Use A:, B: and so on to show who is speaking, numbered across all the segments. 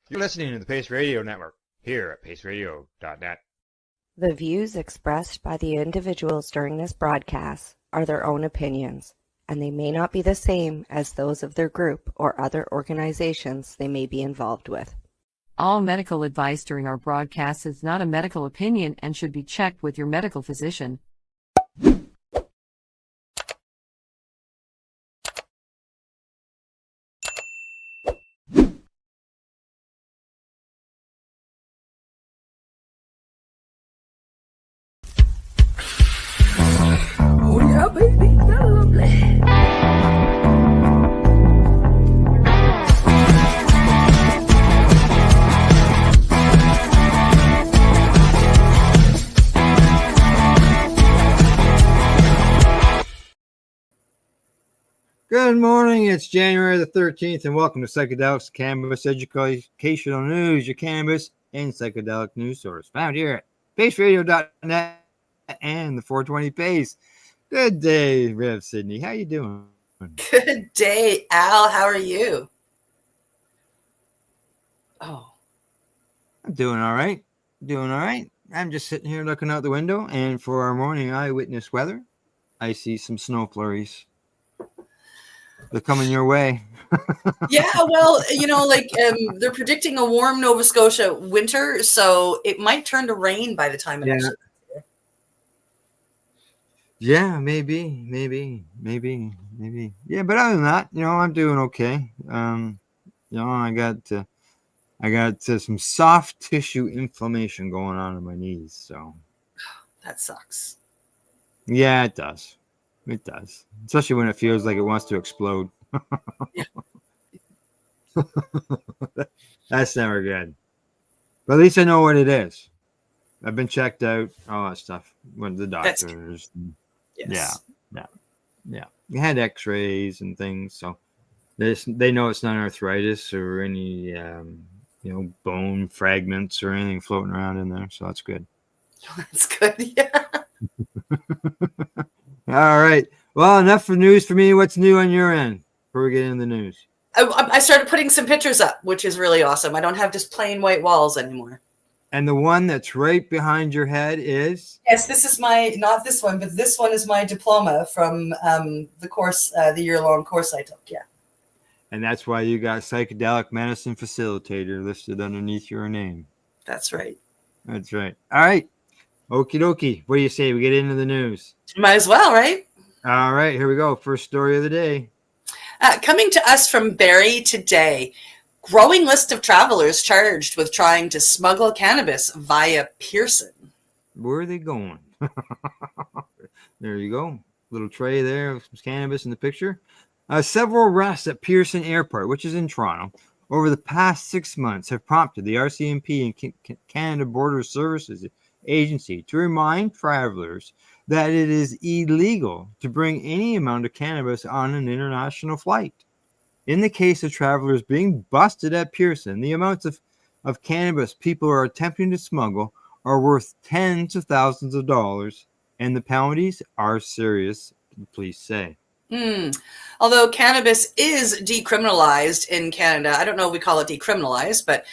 A: You're listening to the P.A.C.E Radio Network here at paceradio.net.
B: The views expressed by the individuals during this broadcast are their own opinions, and they may not be the same as those of their group or other organizations they may be involved with.
C: All medical advice during our broadcast is not a medical opinion and should be checked with your medical physician.
D: Oh yeah, baby, you're lovely.
A: Good morning, it's January the 13th, and welcome to Psychedelics Cannabis Educational News, your cannabis and psychedelic news source, found here at paceradio.net and the 420 Pace. Good day, Rev Sydney. How you doing?
D: Good day, Al. How are you? Oh,
A: I'm doing all right. I'm just sitting here looking out the window, and for our morning eyewitness weather, I see some snow flurries. They're coming your way.
D: yeah. Well, they're predicting a warm Nova Scotia winter, so it might turn to rain by the time it actually.
A: Yeah, maybe. Yeah, but other than that, I'm doing okay. I got some soft tissue inflammation going on in my knees, so
D: That sucks.
A: yeah, it does. It does, especially when it feels like it wants to explode. That's never good. But at least I know what it is. I've been checked out, all that stuff. Went to the doctors.
D: Yes.
A: Yeah. We had X-rays and things, so they know it's not arthritis or any bone fragments or anything floating around in there. So that's good.
D: That's good. Yeah.
A: All right. Well, enough for news for me. What's new on your end before we get into the news?
D: I started putting some pictures up, which is really awesome. I don't have just plain white walls anymore.
A: And the one that's right behind your head is?
D: Yes, this is not this one, but this one is my diploma from the course, the year-long course I took. Yeah.
A: And that's why you got psychedelic medicine facilitator listed underneath your name.
D: That's right.
A: That's right. All right. Okie dokie. What do you say? We get into the news.
D: Might as well, right?
A: All right. Here we go. First story of the day.
D: Coming to us from Barrie today. Growing list of travelers charged with trying to smuggle cannabis via Pearson.
A: Where are they going? There you go. Little tray there with some cannabis in the picture. Several arrests at Pearson Airport, which is in Toronto, over the past 6 months have prompted the RCMP and Canada Border Services Agency to remind travelers that it is illegal to bring any amount of cannabis on an international flight. In the case of travelers being busted at Pearson, the amounts of cannabis people are attempting to smuggle are worth tens of thousands of dollars, and the penalties are serious, the police say.
D: Although cannabis is decriminalized in Canada, I don't know if we call it decriminalized, but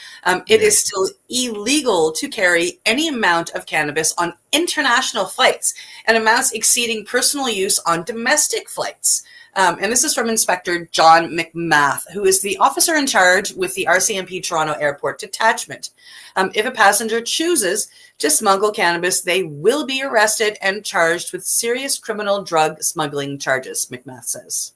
D: it is still illegal to carry any amount of cannabis on international flights and amounts exceeding personal use on domestic flights. And this is from Inspector John McMath, who is the officer in charge with the RCMP Toronto Airport Detachment. If a passenger chooses to smuggle cannabis, they will be arrested and charged with serious criminal drug smuggling charges, McMath says.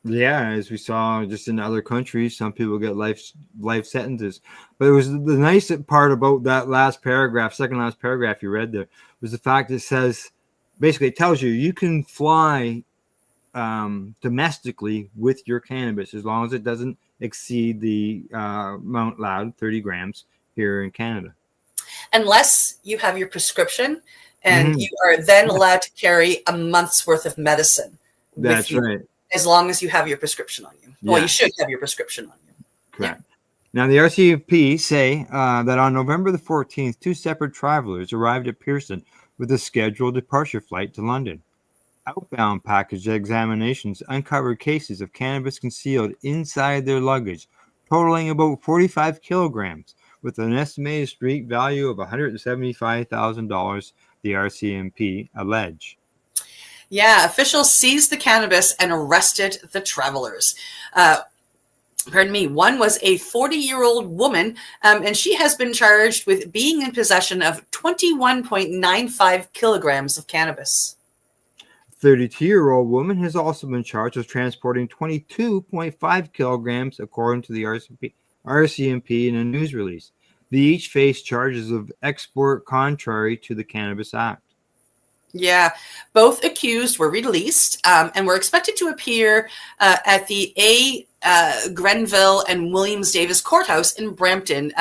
A: Yeah, as we saw just in other countries, some people get life sentences. But it was the nice part about that second last paragraph you read there, was the fact that it says, basically it tells you can fly domestically with your cannabis as long as it doesn't exceed the amount allowed, 30 grams here in Canada.
D: Unless you have your prescription, and you are then allowed to carry a month's worth of medicine.
A: That's right.
D: As long as you have your prescription on you. Well, you should have your prescription on you.
A: Correct. Yeah. Now, the RCMP say that on November the 14th, 2 separate travelers arrived at Pearson with a scheduled departure flight to London. Outbound package examinations uncovered cases of cannabis concealed inside their luggage, totaling about 45 kilograms, with an estimated street value of $175,000, the RCMP allege.
D: Yeah, officials seized the cannabis and arrested the travelers. One was a 40-year-old woman, and she has been charged with being in possession of 21.95 kilograms of cannabis.
A: 32-year-old woman has also been charged with transporting 22.5 kilograms, according to the RCMP in a news release. They each face charges of export contrary to the Cannabis Act.
D: Yeah, both accused were released and were expected to appear at the Grenville and Williams Davis Courthouse in Brampton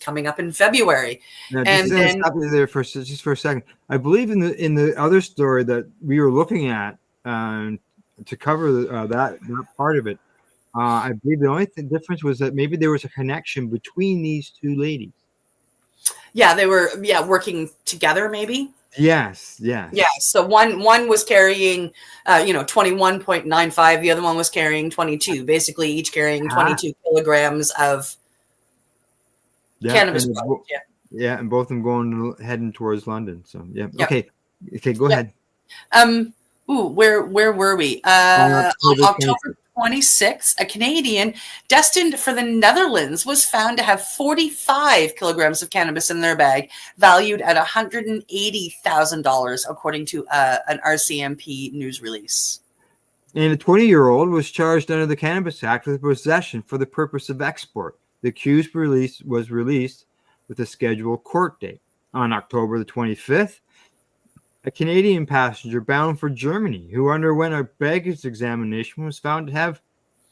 D: coming up in February.
A: Now,
D: And then,
A: stop you there just for a second. I believe in the other story that we were looking at to cover that part of it. I believe the only difference was that maybe there was a connection between these two ladies.
D: yeah, they were working together, maybe.
A: Yes.
D: Yeah, so one was carrying 21.95, the other one was carrying 22, basically each carrying 22 kilograms of cannabis product.
A: Yeah, and both of them heading towards London. So yeah.
D: Yep.
A: Okay, go ahead.
D: Where were we? On October 26th, a Canadian destined for the Netherlands was found to have 45 kilograms of cannabis in their bag, valued at $180,000, according to an RCMP news release.
A: And a 20-year-old was charged under the Cannabis Act with possession for the purpose of export. The accused was released with a scheduled court date. On October the 25th, a Canadian passenger bound for Germany who underwent a baggage examination was found to have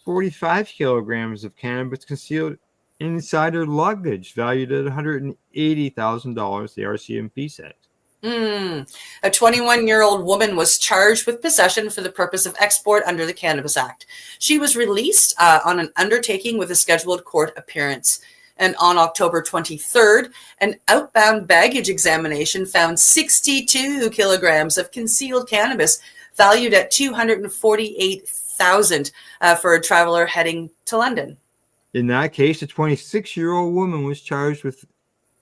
A: 45 kilograms of cannabis concealed inside her luggage, valued at $180,000, the RCMP said.
D: A 21-year-old woman was charged with possession for the purpose of export under the Cannabis Act. She was released on an undertaking with a scheduled court appearance. And on October 23rd, an outbound baggage examination found 62 kilograms of concealed cannabis, valued at $248,000 for a traveler heading to London.
A: In that case, a 26-year-old woman was charged with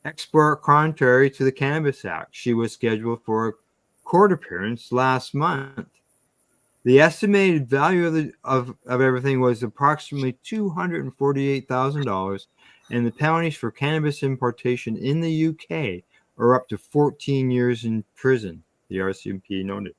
A: export contrary to the Cannabis Act. She was scheduled for a court appearance last month. The estimated value of everything was approximately $248,000, and the penalties for cannabis importation in the UK are up to 14 years in prison, the RCMP noted.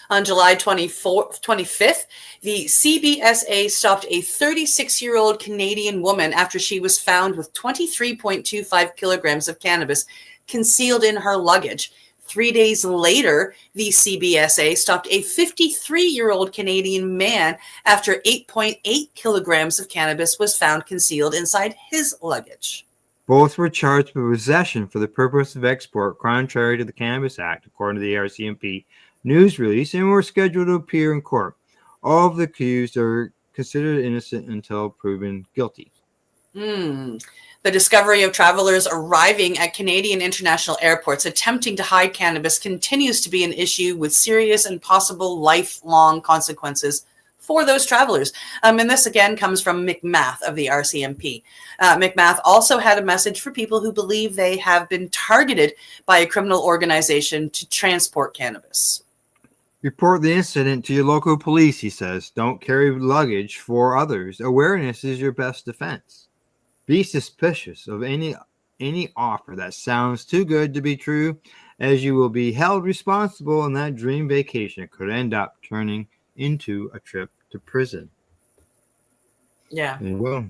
D: On July 25th, the CBSA stopped a 36-year-old Canadian woman after she was found with 23.25 kilograms of cannabis concealed in her luggage. 3 days later, the CBSA stopped a 53-year-old Canadian man after 8.8 kilograms of cannabis was found concealed inside his luggage.
A: Both were charged with possession for the purpose of export contrary to the Cannabis Act, according to the RCMP news release, and were scheduled to appear in court. All of the accused are considered innocent until proven guilty.
D: The discovery of travelers arriving at Canadian international airports attempting to hide cannabis continues to be an issue with serious and possible lifelong consequences for those travelers. And this again comes from McMath of the RCMP. McMath also had a message for people who believe they have been targeted by a criminal organization to transport cannabis.
A: Report the incident to your local police, he says. Don't carry luggage for others. Awareness is your best defense. Be suspicious of any offer that sounds too good to be true, as you will be held responsible, and that dream vacation could end up turning into a trip to prison.
D: Yeah.
A: It will.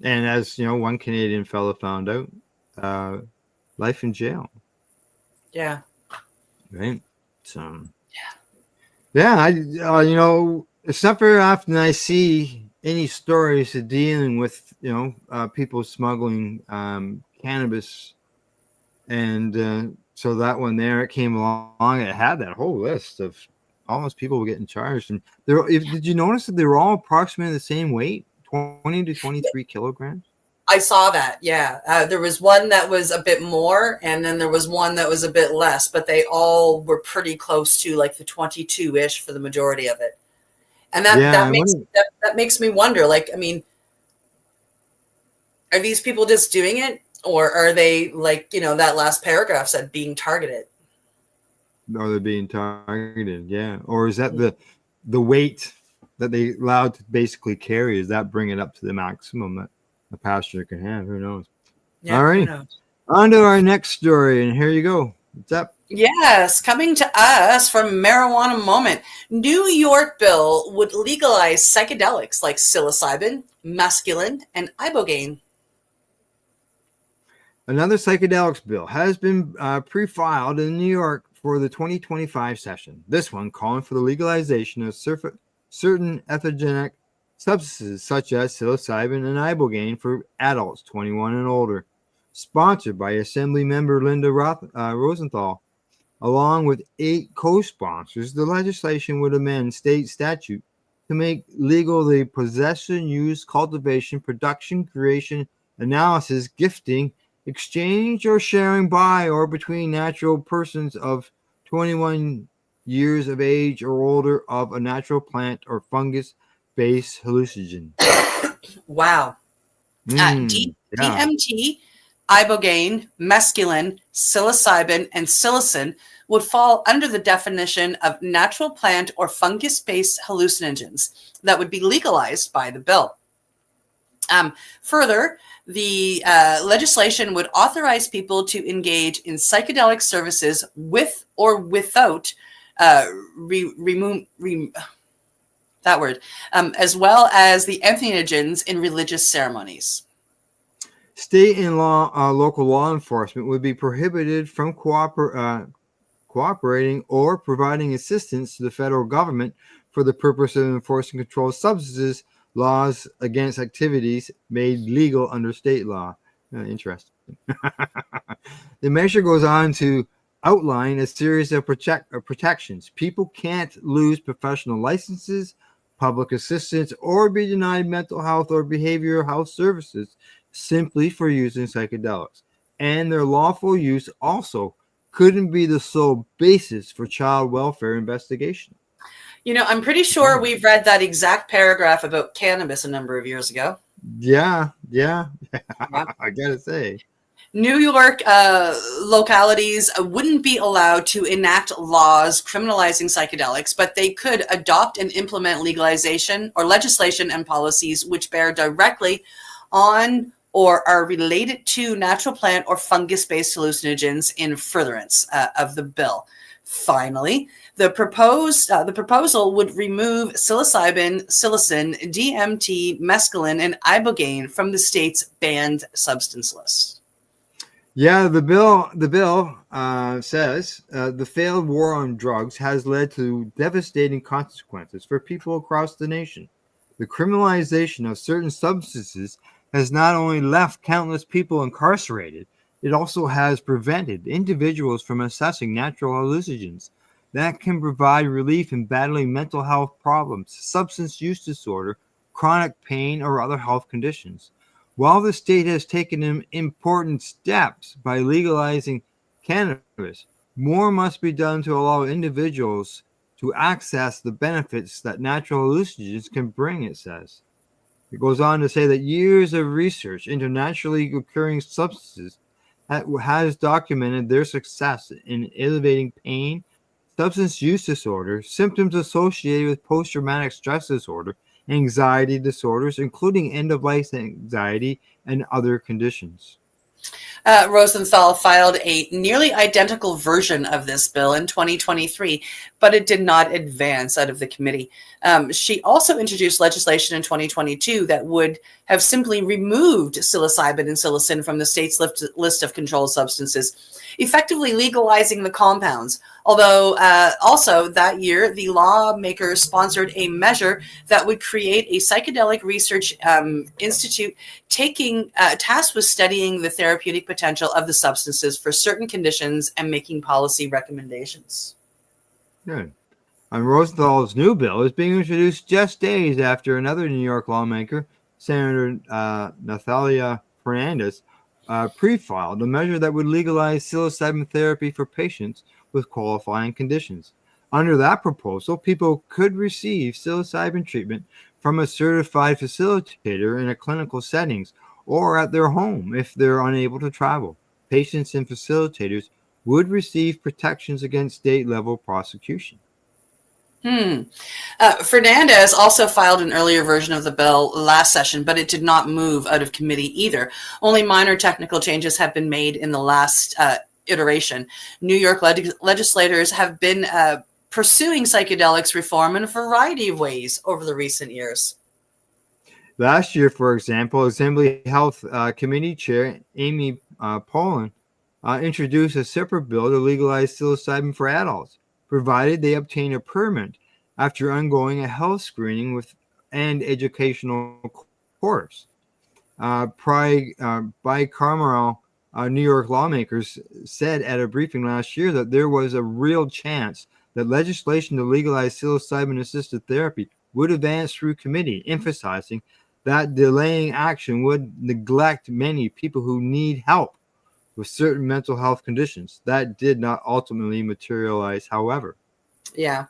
A: And as you know, one Canadian fellow found out, life in jail.
D: Yeah.
A: Right. So. Yeah. It's not very often I see any stories of dealing with people smuggling cannabis, and so that one there, it came along, it had that whole list of almost people getting charged, and did you notice that they were all approximately the same weight, 20 to 23 kilograms?
D: I saw that. Yeah. There was one that was a bit more, and then there was one that was a bit less, but they all were pretty close to like the 22-ish for the majority of it. And that makes me wonder, Are these people just doing it, or are they, like, that last paragraph said, being targeted?
A: Or they're being targeted, yeah. Or is that the weight that they allowed to basically carry? Is that bring it up to the maximum that a passenger can have? Who knows?
D: Yeah,
A: All
D: who
A: right,
D: knows?
A: on to our next story, and here you go. What's up?
D: Yes, coming to us from Marijuana Moment. New York bill would legalize psychedelics like psilocybin, mescaline, and ibogaine.
A: Another psychedelics bill has been pre-filed in New York for the 2025 session. This one calling for the legalization of certain entheogenic substances such as psilocybin and ibogaine for adults 21 and older. Sponsored by Assembly Member Linda Rosenthal. Along with 8 co-sponsors, the legislation would amend state statute to make legal the possession, use, cultivation, production, creation, analysis, gifting, exchange, or sharing by or between natural persons of 21 years of age or older of a natural plant or fungus-based hallucinogen.
D: Wow.
A: Yeah.
D: DMT, ibogaine, mescaline, psilocybin, and psilocin would fall under the definition of natural plant or fungus-based hallucinogens that would be legalized by the bill. Further, the legislation would authorize people to engage in psychedelic services with or without as well as the entheogens in religious ceremonies.
A: State and local law enforcement would be prohibited from cooperating or providing assistance to the federal government for the purpose of enforcing controlled substances laws against activities made legal under state law. Interesting. The measure goes on to outline a series of protections. People can't lose professional licenses, public assistance, or be denied mental health or behavioral health services simply for using psychedelics. And their lawful use also couldn't be the sole basis for child welfare investigation.
D: I'm pretty sure we've read that exact paragraph about cannabis a number of years ago.
A: Yeah. I gotta say.
D: New York localities wouldn't be allowed to enact laws criminalizing psychedelics, but they could adopt and implement legalization or legislation and policies which bear directly on or are related to natural plant or fungus-based hallucinogens in furtherance of the bill. Finally, the proposal would remove psilocybin, psilocin, DMT, mescaline, and ibogaine from the state's banned substance list.
A: Yeah, the bill says the failed war on drugs has led to devastating consequences for people across the nation. The criminalization of certain substances has not only left countless people incarcerated, it also has prevented individuals from assessing natural hallucinogens that can provide relief in battling mental health problems, substance use disorder, chronic pain, or other health conditions. While the state has taken important steps by legalizing cannabis, more must be done to allow individuals to access the benefits that natural hallucinogens can bring, it says. It goes on to say that years of research into naturally occurring substances has documented their success in alleviating pain, substance use disorder, symptoms associated with post-traumatic stress disorder, anxiety disorders, including end-of-life anxiety and other conditions.
D: Rosenthal filed a nearly identical version of this bill in 2023, but it did not advance out of the committee. She also introduced legislation in 2022 that would have simply removed psilocybin and psilocin from the state's list of controlled substances, effectively legalizing the compounds. Although also that year, the lawmakers sponsored a measure that would create a psychedelic research institute tasked with studying the therapeutic potential of the substances for certain conditions and making policy recommendations.
A: Good. And Rosenthal's new bill is being introduced just days after another New York lawmaker, Senator Natalia Fernandez, pre-filed a measure that would legalize psilocybin therapy for patients with qualifying conditions. Under that proposal, people could receive psilocybin treatment from a certified facilitator in a clinical settings or at their home if they're unable to travel. Patients and facilitators would receive protections against state-level prosecution.
D: Fernandez also filed an earlier version of the bill last session, but it did not move out of committee either. Only minor technical changes have been made in the last iteration. New York legislators have been pursuing psychedelics reform in a variety of ways over the recent years.
A: Last year, for example, Assembly Health Committee Chair Amy Poland introduced a separate bill to legalize psilocybin for adults, provided they obtain a permit after undergoing a health screening and educational course. Bicameral New York lawmakers said at a briefing last year that there was a real chance that legislation to legalize psilocybin-assisted therapy would advance through committee, emphasizing that delaying action would neglect many people who need help with certain mental health conditions. That did not ultimately materialize, however.
D: Yeah.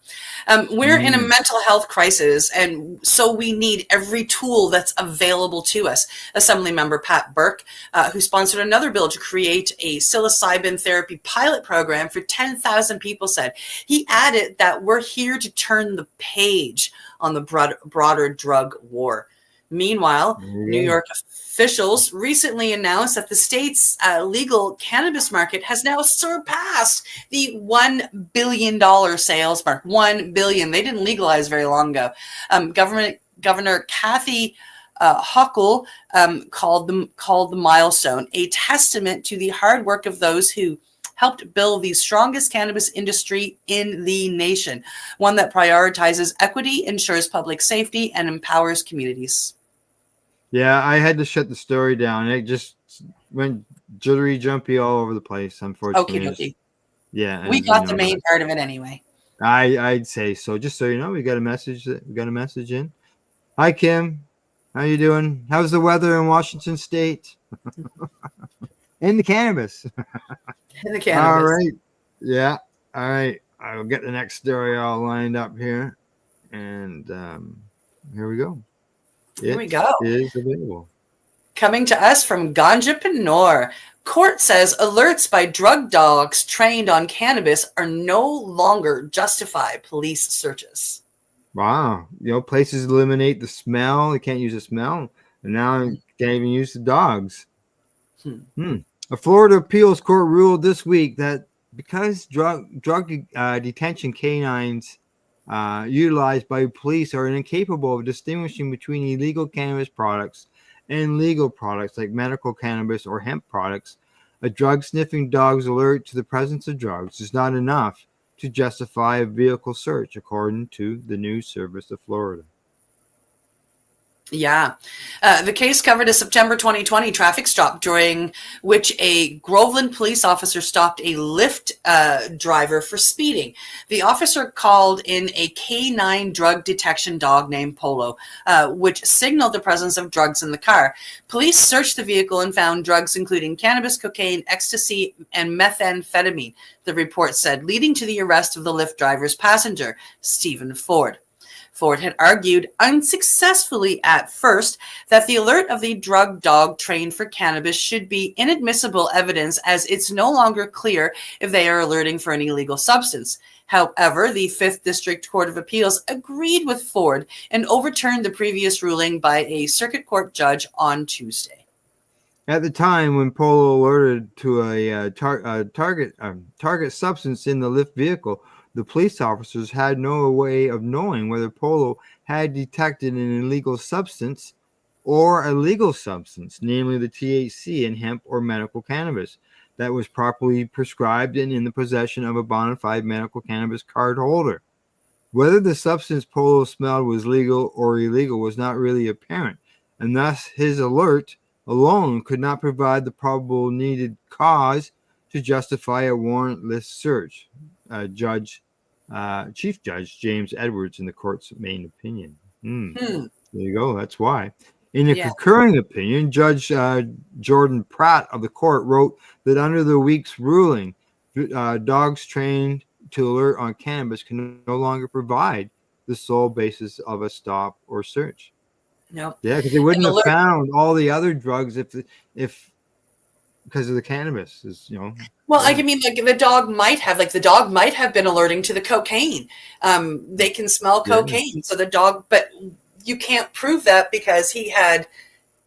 D: We're in a mental health crisis, and so we need every tool that's available to us. Assemblymember Pat Burke, who sponsored another bill to create a psilocybin therapy pilot program for 10,000 people, said. He added that we're here to turn the page on the broader drug war. Meanwhile, New York officials recently announced that the state's legal cannabis market has now surpassed the $1 billion sales mark. $1 billion. They didn't legalize very long ago. Governor Kathy Hochul called the milestone a testament to the hard work of those who helped build the strongest cannabis industry in the nation, one that prioritizes equity, ensures public safety, and empowers communities.
A: Yeah, I had to shut the story down. It just went jittery, jumpy all over the place, unfortunately.
D: Okay.
A: Yeah.
D: We got the main part of it anyway.
A: I'd say so. Just so you know, we got a message in. Hi, Kim. How you doing? How's the weather in Washington State? In the cannabis.
D: In the cannabis.
A: All right. Yeah. All right. I'll get the next story all lined up here. And here we go.
D: Here we go.
A: It is available.
D: Coming to us from Ganjapur. Court says alerts by drug dogs trained on cannabis are no longer justify police searches.
A: Wow. Places eliminate the smell. They can't use the smell. And now they can't even use the dogs. A Florida appeals court ruled this week that because drug detention canines utilized by police are incapable of distinguishing between illegal cannabis products and legal products like medical cannabis or hemp products, a drug-sniffing dog's alert to the presence of drugs is not enough to justify a vehicle search, according to the News Service of Florida.
D: Yeah. The case covered a September 2020 traffic stop during which a Groveland police officer stopped a Lyft driver for speeding. The officer called in a canine drug detection dog named Polo, which signaled the presence of drugs in the car. Police searched the vehicle and found drugs including cannabis, cocaine, ecstasy, and methamphetamine, the report said, leading to the arrest of the Lyft driver's passenger, Stephen Ford. Ford had argued unsuccessfully at first that the alert of the drug dog trained for cannabis should be inadmissible evidence as it's no longer clear if they are alerting for an illegal substance. However, the 5th District Court of Appeals agreed with Ford and overturned the previous ruling by a circuit court judge on Tuesday.
A: At the time when Polo alerted to a target substance in the Lyft vehicle, the police officers had no way of knowing whether Polo had detected an illegal substance or a legal substance, namely the THC in hemp or medical cannabis, that was properly prescribed and in the possession of a bona fide medical cannabis card holder. Whether the substance Polo smelled was legal or illegal was not really apparent, and thus his alert alone could not provide the probable needed cause to justify a warrantless search. Chief Judge James Edwards in the court's main opinion. There you go. That's why. In a concurring opinion, Judge Jordan Pratt of the court wrote that under the week's ruling, dogs trained to alert on cannabis can no longer provide the sole basis of a stop or search.
D: No.
A: Yeah, because they wouldn't have found all the other drugs if because of the cannabis is,
D: Well,
A: yeah.
D: I mean, like the dog might have been alerting to the cocaine. They can smell
A: Yeah.
D: cocaine, so the dog, but you can't prove that because he had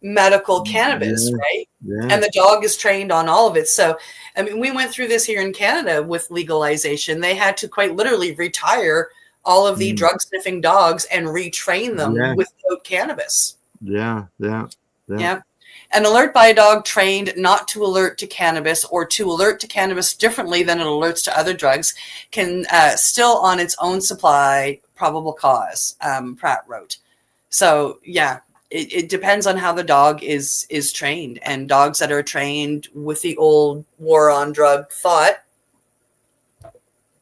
D: medical cannabis,
A: Yeah.
D: right?
A: Yeah.
D: And the dog is trained on all of it. So, I mean, we went through this here in Canada with legalization. They had to quite literally retire all of the drug sniffing dogs and retrain them without cannabis.
A: Yeah.
D: Yeah. An alert by a dog trained not to alert to cannabis or to alert to cannabis differently than it alerts to other drugs can still on its own supply probable cause, Pratt wrote. So, yeah, it depends on how the dog is trained. And dogs that are trained with the old war on drug thought.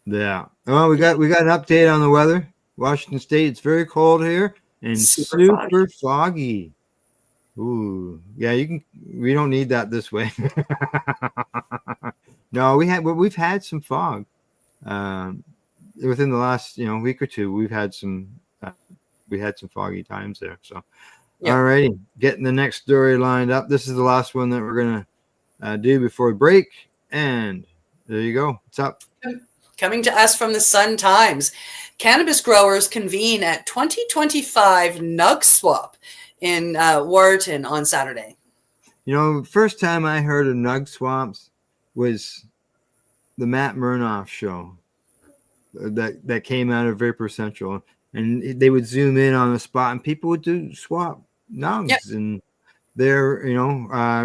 A: Yeah. Well, we got an update on the weather. Washington State, it's very cold here and super foggy. Ooh, yeah, we don't need that this way. No, we've had some fog. Within the last, week or two, we had some foggy times there. So,
D: Yep.
A: All righty, getting the next story lined up. This is the last one that we're gonna do before we break, and there you go. What's up?
D: Coming to us from the Sun Times, cannabis growers convene at 2025 Nug Swap in Warrenton on Saturday.
A: First time I heard of nug swaps was the Matt Murnoff show that came out of Vapor Central, and they would zoom in on the spot, and people would do swap nugs, and they're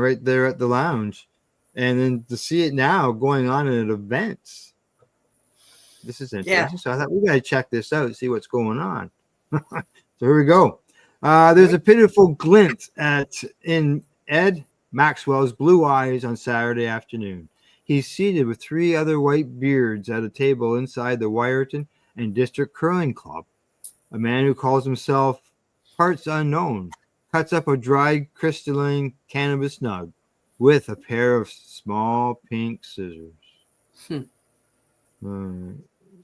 A: right there at the lounge, and then to see it now going on at events. This is interesting. So I thought we got to check this out and see what's going on. So here we go. There's a pitiful glint in Ed Maxwell's blue eyes on Saturday afternoon. He's seated with three other white beards at a table inside the Wyerton and District Curling Club. A man who calls himself Parts Unknown cuts up a dried crystalline cannabis nug with a pair of small pink scissors.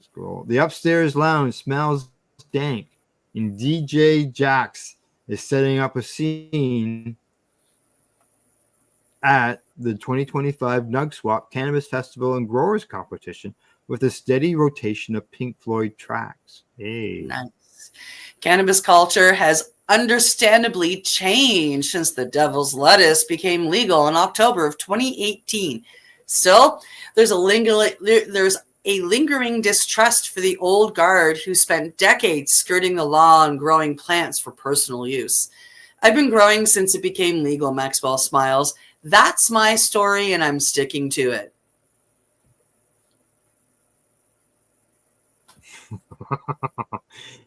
A: Scroll. The upstairs lounge smells dank, and DJ Jax is setting up a scene at the 2025 Nug Swap Cannabis Festival and Growers Competition with a steady rotation of Pink Floyd tracks. Hey.
D: Nice. Cannabis culture has understandably changed since the devil's lettuce became legal in October of 2018. Still, there's a lingering distrust for the old guard who spent decades skirting the law and growing plants for personal use. I've been growing since it became legal, Maxwell smiles. That's my story, and I'm sticking to it.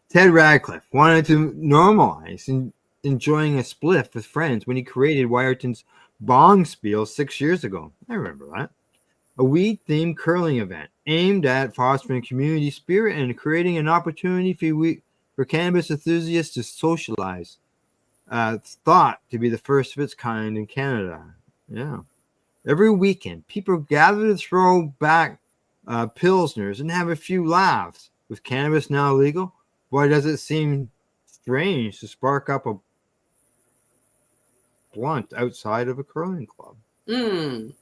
A: Ted Radcliffe wanted to normalize enjoying a spliff with friends when he created Wyerton's Bong Spiel 6 years ago. I remember that. A weed-themed curling event aimed at fostering community spirit and creating an opportunity for cannabis enthusiasts to socialize. Thought to be the first of its kind in Canada. Yeah. Every weekend, people gather to throw back pilsners and have a few laughs. With cannabis now legal, boy, does it seem strange to spark up a blunt outside of a curling club.
D: The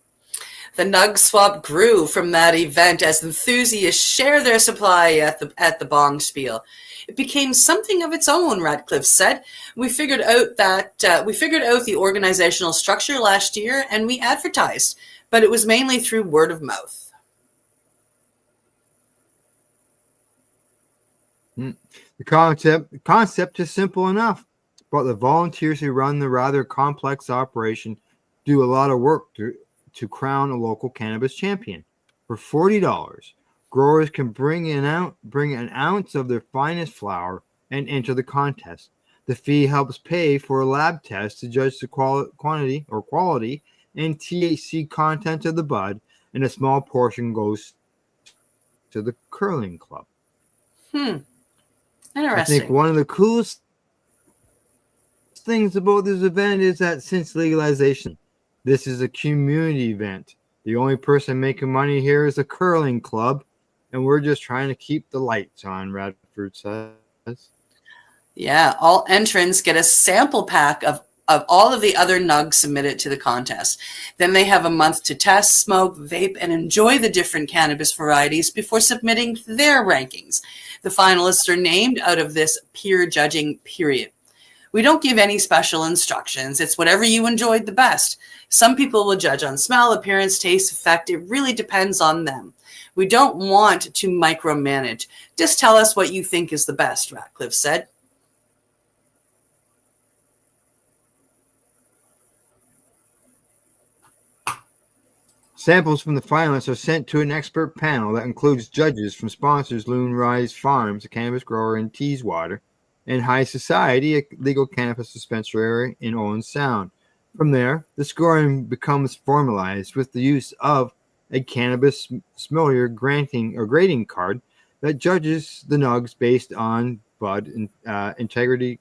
D: Nug Swap grew from that event as enthusiasts share their supply at the Bong Spiel. It became something of its own, Radcliffe said. We figured out the organizational structure last year, and we advertised, but it was mainly through word of mouth.
A: The concept is simple enough, but the volunteers who run the rather complex operation do a lot of work to crown a local cannabis champion. For $40, growers can bring an ounce of their finest flower and enter the contest. The fee helps pay for a lab test to judge the quality and THC content of the bud, and a small portion goes to the curling club.
D: Interesting.
A: I think one of the coolest things about this event is that since legalization, this is a community event. The only person making money here is the curling club, and we're just trying to keep the lights on, Radford says.
D: Yeah, all entrants get a sample pack of all of the other nugs submitted to the contest. Then they have a month to test, smoke, vape, and enjoy the different cannabis varieties before submitting their rankings. The finalists are named out of this peer judging period. We don't give any special instructions. It's whatever you enjoyed the best. Some people will judge on smell, appearance, taste, effect. It really depends on them. We don't want to micromanage. Just tell us what you think is the best, Ratcliffe said.
A: Samples from the finalists are sent to an expert panel that includes judges from sponsors Loon Rise Farms, a cannabis grower in Teeswater, and High Society, a legal cannabis dispensary in Owen Sound. From there, the scoring becomes formalized with the use of a cannabis sommelier grading card that judges the nugs based on bud integrity,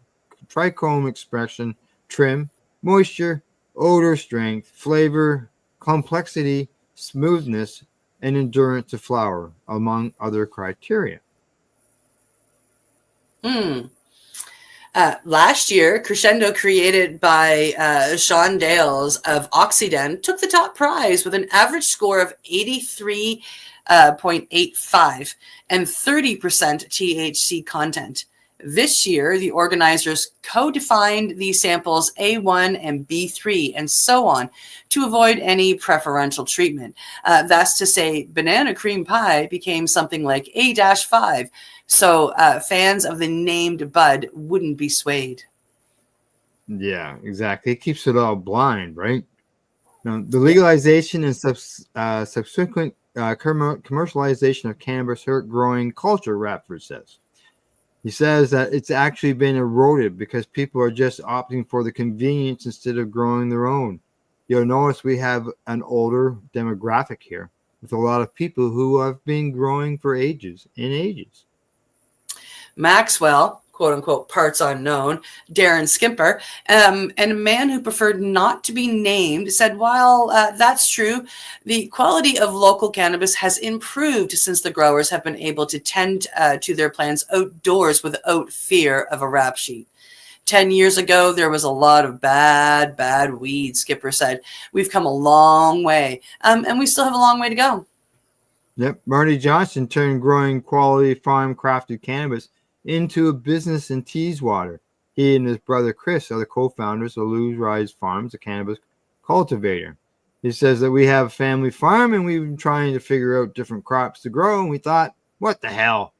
A: trichome expression, trim, moisture, odor strength, flavor, complexity, smoothness, and endurance to flower, among other criteria.
D: Last year, Crescendo, created by Sean Dales of Oxyden, took the top prize with an average score of 83.85 and 30% THC content. This year, the organizers co-defined the samples A1 and B3 and so on to avoid any preferential treatment. That's to say, banana cream pie became something like A-5, so fans of the named bud wouldn't be swayed.
A: Yeah, exactly. It keeps it all blind, right? Now, the legalization and subsequent commercialization of cannabis hurt growing culture, Radford says. He says that it's actually been eroded because people are just opting for the convenience instead of growing their own. You'll notice we have an older demographic here with a lot of people who have been growing for ages and ages.
D: Maxwell, quote unquote, parts unknown, Darren Skimper, and a man who preferred not to be named, said, while that's true, the quality of local cannabis has improved since the growers have been able to tend to their plants outdoors without fear of a rap sheet. 10 years ago, there was a lot of bad weed, Skipper said. We've come a long way, and we still have a long way to go.
A: Yep. Marty Johnson turned growing quality farm crafted cannabis into a business in Teeswater. He and his brother Chris are the co-founders of Loon Rise Farms, a cannabis cultivator. He says that we have a family farm and we've been trying to figure out different crops to grow, and we thought, what the hell?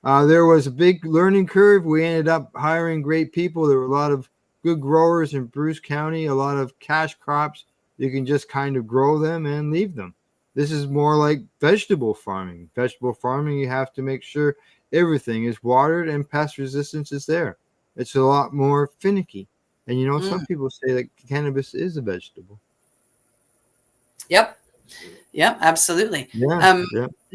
A: There was a big learning curve. We ended up hiring great people. There were a lot of good growers in Bruce County, a lot of cash crops. You can just kind of grow them and leave them. This is more like vegetable farming. Vegetable farming, you have to make sure everything is watered and pest resistance is there. It's a lot more finicky. And you know, some people say that cannabis is a vegetable.
D: Yep. Yeah, absolutely.
A: Yeah.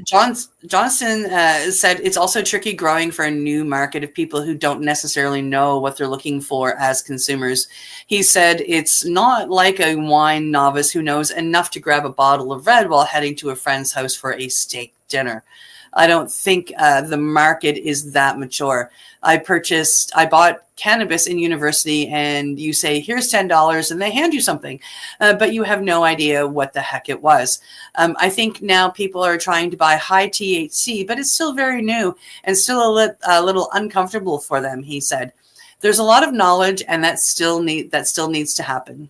D: Johnson said it's also tricky growing for a new market of people who don't necessarily know what they're looking for as consumers. He said it's not like a wine novice who knows enough to grab a bottle of red while heading to a friend's house for a steak dinner. I don't think the market is that mature. I bought cannabis in university, and you say, here's $10, and they hand you something, but you have no idea what the heck it was. I think now people are trying to buy high THC, but it's still very new and still a little uncomfortable for them, he said. There's a lot of knowledge, and that still needs to happen.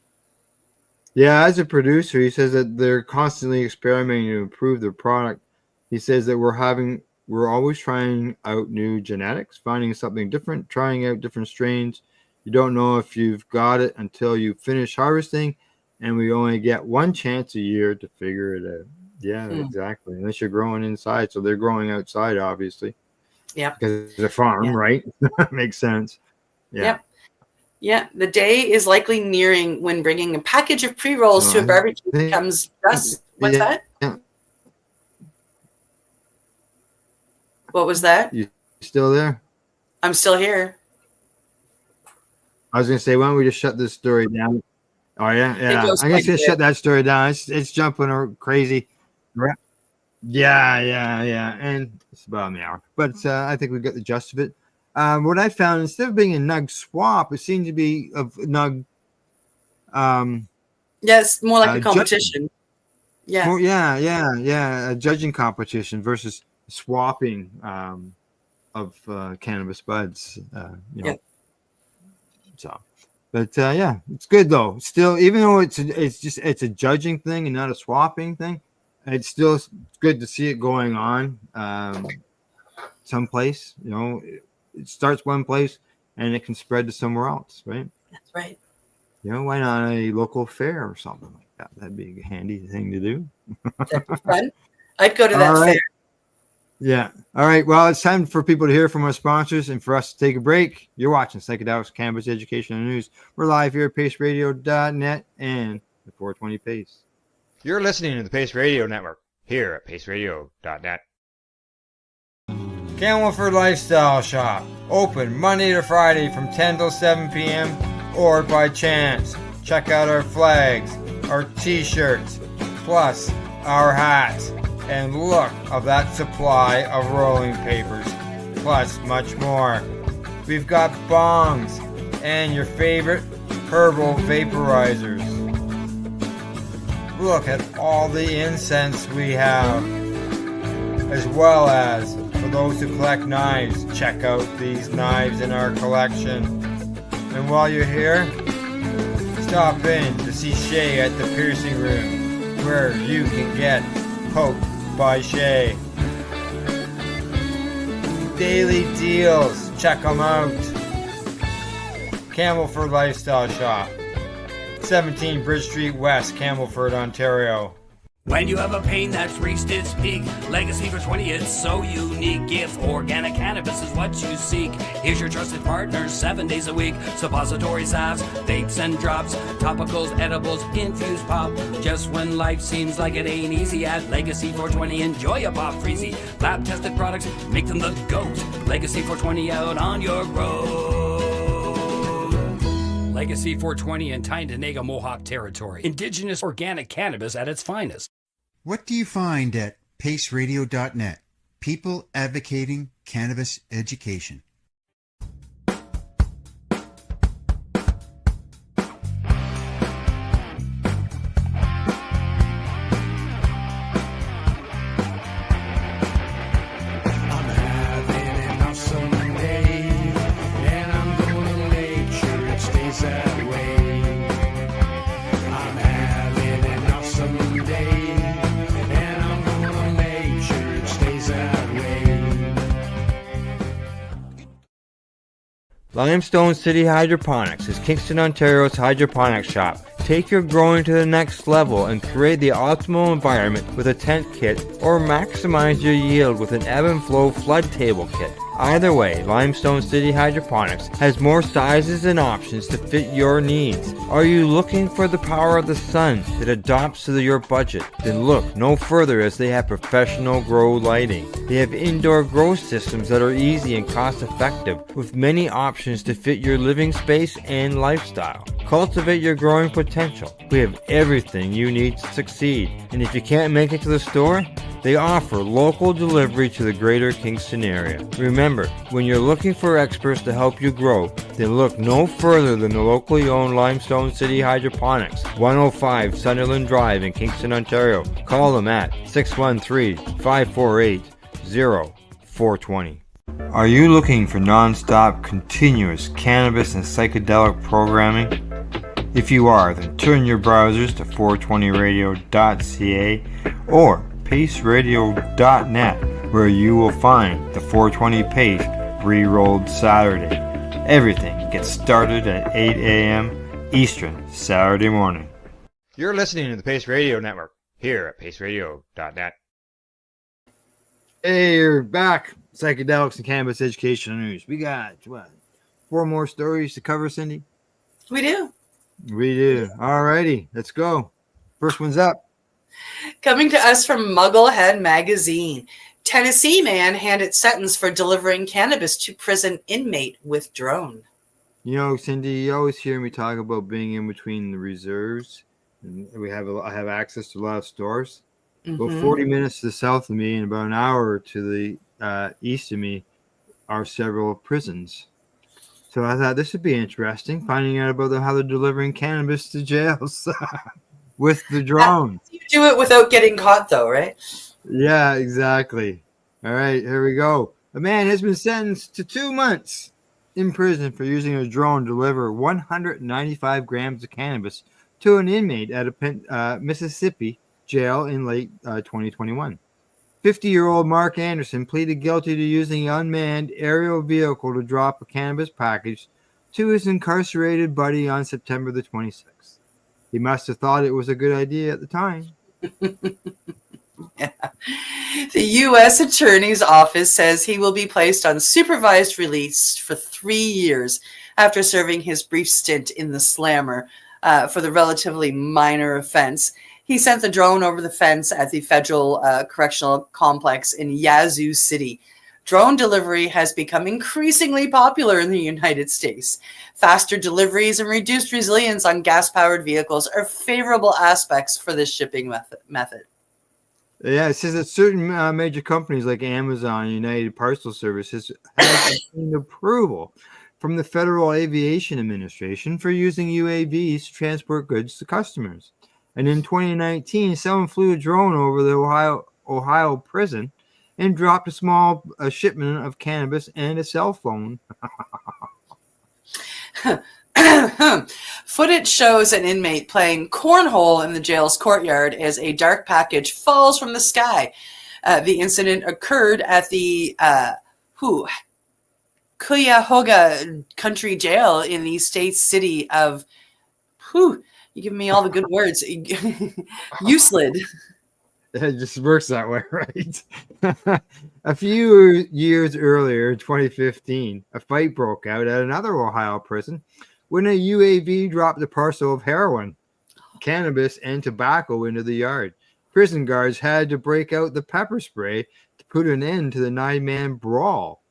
A: Yeah, as a producer, he says that they're constantly experimenting to improve their product. He says that we're always trying out new genetics, finding something different, trying out different strains. You don't know if you've got it until you finish harvesting, and we only get one chance a year to figure it out. Yeah, exactly. Unless you're growing inside. So they're growing outside, obviously. Yeah. Because it's a farm, right? Makes sense. Yeah.
D: Yep. Yeah, the day is likely nearing when bringing a package of pre-rolls to a barbecue becomes just... What's that?
A: Yeah.
D: What was that?
A: You still there?
D: I'm still here.
A: I was going to say, why don't we just shut this story down? Oh, yeah. I'm just going to shut that story down. It's jumping crazy. Yeah. And it's about an hour. But I think we got the gist of it. What I found, instead of being a nug swap, it seemed to be a nug.
D: Yes, more like a
A: Judging.
D: competition. Yeah.
A: More, yeah. A judging competition versus swapping of cannabis buds.
D: Yeah.
A: So, but yeah, it's good though. Still, even though it's a judging thing and not a swapping thing, it's still good to see it going on someplace. It starts one place and it can spread to somewhere else, right?
D: That's right.
A: Why not a local fair or something like that? That'd be a handy thing to do.
D: That'd be fun. I'd go to that fair.
A: Yeah. All right. Well, it's time for people to hear from our sponsors and for us to take a break. You're watching Psychedelics Cannabis Education and News. We're live here at PACEradio.net and the 420 PACE. You're listening to the PACE Radio Network here at PACEradio.net. Campbellford Lifestyle Shop. Open Monday to Friday from 10 till 7 p.m. or by chance. Check out our flags, our t-shirts, plus our hats. And look of that supply of rolling papers, plus much more. We've got bongs and your favorite herbal vaporizers. Look at all the incense we have. As well as, for those who collect knives, check out these knives in our collection. And while you're here, stop in to see Shay at the piercing room, where you can get poked by Shay. Daily deals, check them out. Campbellford Lifestyle Shop, 17 Bridge Street West, Campbellford, Ontario.
E: When you have a pain that's reached its peak, Legacy for 20, it's so unique. If organic cannabis is what you seek, here's your trusted partners 7 days a week. Suppository salves, vapes and drops, topicals, edibles, infused pop. Just when life seems like it ain't easy, at Legacy 420, enjoy a pop freezy. Lab tested products, make them the GOAT. Legacy 420 out on your road. Legacy 420 in Tyndonega Mohawk territory. Indigenous organic cannabis at its finest.
F: What do you find at PACEradio.net? People advocating cannabis education.
A: Limestone City Hydroponics is Kingston, Ontario's hydroponics shop. Take your growing to the next level and create the optimal environment with a tent kit, or maximize your yield with an ebb and flow flood table kit. Either way, Limestone City Hydroponics has more sizes and options to fit your needs. Are you looking for the power of the sun that adapts to your budget? Then look no further, as they have professional grow lighting. They have indoor grow systems that are easy and cost effective, with many options to fit your living space and lifestyle. Cultivate your growing potential. We have everything you need to succeed. And if you can't make it to the store, they offer local delivery to the greater Kingston area. Remember, when you're looking for experts to help you grow, then look no further than the locally owned Limestone City Hydroponics, 105 Sunderland Drive in Kingston, Ontario. Call them at 613-548-0420. Are you looking for non-stop, continuous cannabis and psychedelic programming? If you are, then turn your browsers to 420radio.ca or PACEradio.net, where you will find the 420 PACE re-rolled Saturday. Everything gets started at 8 a.m. Eastern Saturday morning. You're listening to the PACE Radio Network here at PACEradio.net. Hey, you're back. Psychedelics and Cannabis Education News. We got, 4 more stories to cover, Cindy?
D: We do.
A: We do. All righty, let's go. First one's up.
D: Coming to us from Mugglehead Magazine. Tennessee man handed sentence for delivering cannabis to prison inmate with drone.
A: You know, Cindy, you always hear me talk about being in between the reserves. And I have access to a lot of stores. About 40 minutes to the south of me and about an hour to the east of me are several prisons. So I thought this would be interesting, finding out about how they're delivering cannabis to jails with the drone.
D: You do it without getting caught, though, right?
A: Yeah, exactly. All right, here we go. A man has been sentenced to 2 months in prison for using a drone to deliver 195 grams of cannabis to an inmate at a Mississippi jail in late 2021. 50-year-old Mark Anderson pleaded guilty to using an unmanned aerial vehicle to drop a cannabis package to his incarcerated buddy on September the 26th. He must have thought it was a good idea at the time.
D: Yeah. The U.S. Attorney's Office says he will be placed on supervised release for 3 years after serving his brief stint in the slammer for the relatively minor offense. He sent the drone over the fence at the Federal Correctional Complex in Yazoo City. Drone delivery has become increasingly popular in the United States. Faster deliveries and reduced resilience on gas-powered vehicles are favorable aspects for this shipping method.
A: Yeah, it says that certain major companies like Amazon and United Parcel Services have obtained approval from the Federal Aviation Administration for using UAVs to transport goods to customers. And in 2019, someone flew a drone over the Ohio prison and dropped a small shipment of cannabis and a cell phone.
D: Footage shows an inmate playing cornhole in the jail's courtyard as a dark package falls from the sky. The incident occurred at the Cuyahoga Country Jail in the state city of you give me all the good words. Uslid.
A: It just works that way, right? A few years earlier, in 2015, a fight broke out at another Ohio prison when a UAV dropped a parcel of heroin, cannabis, and tobacco into the yard. Prison guards had to break out the pepper spray to put an end to the 9-man brawl.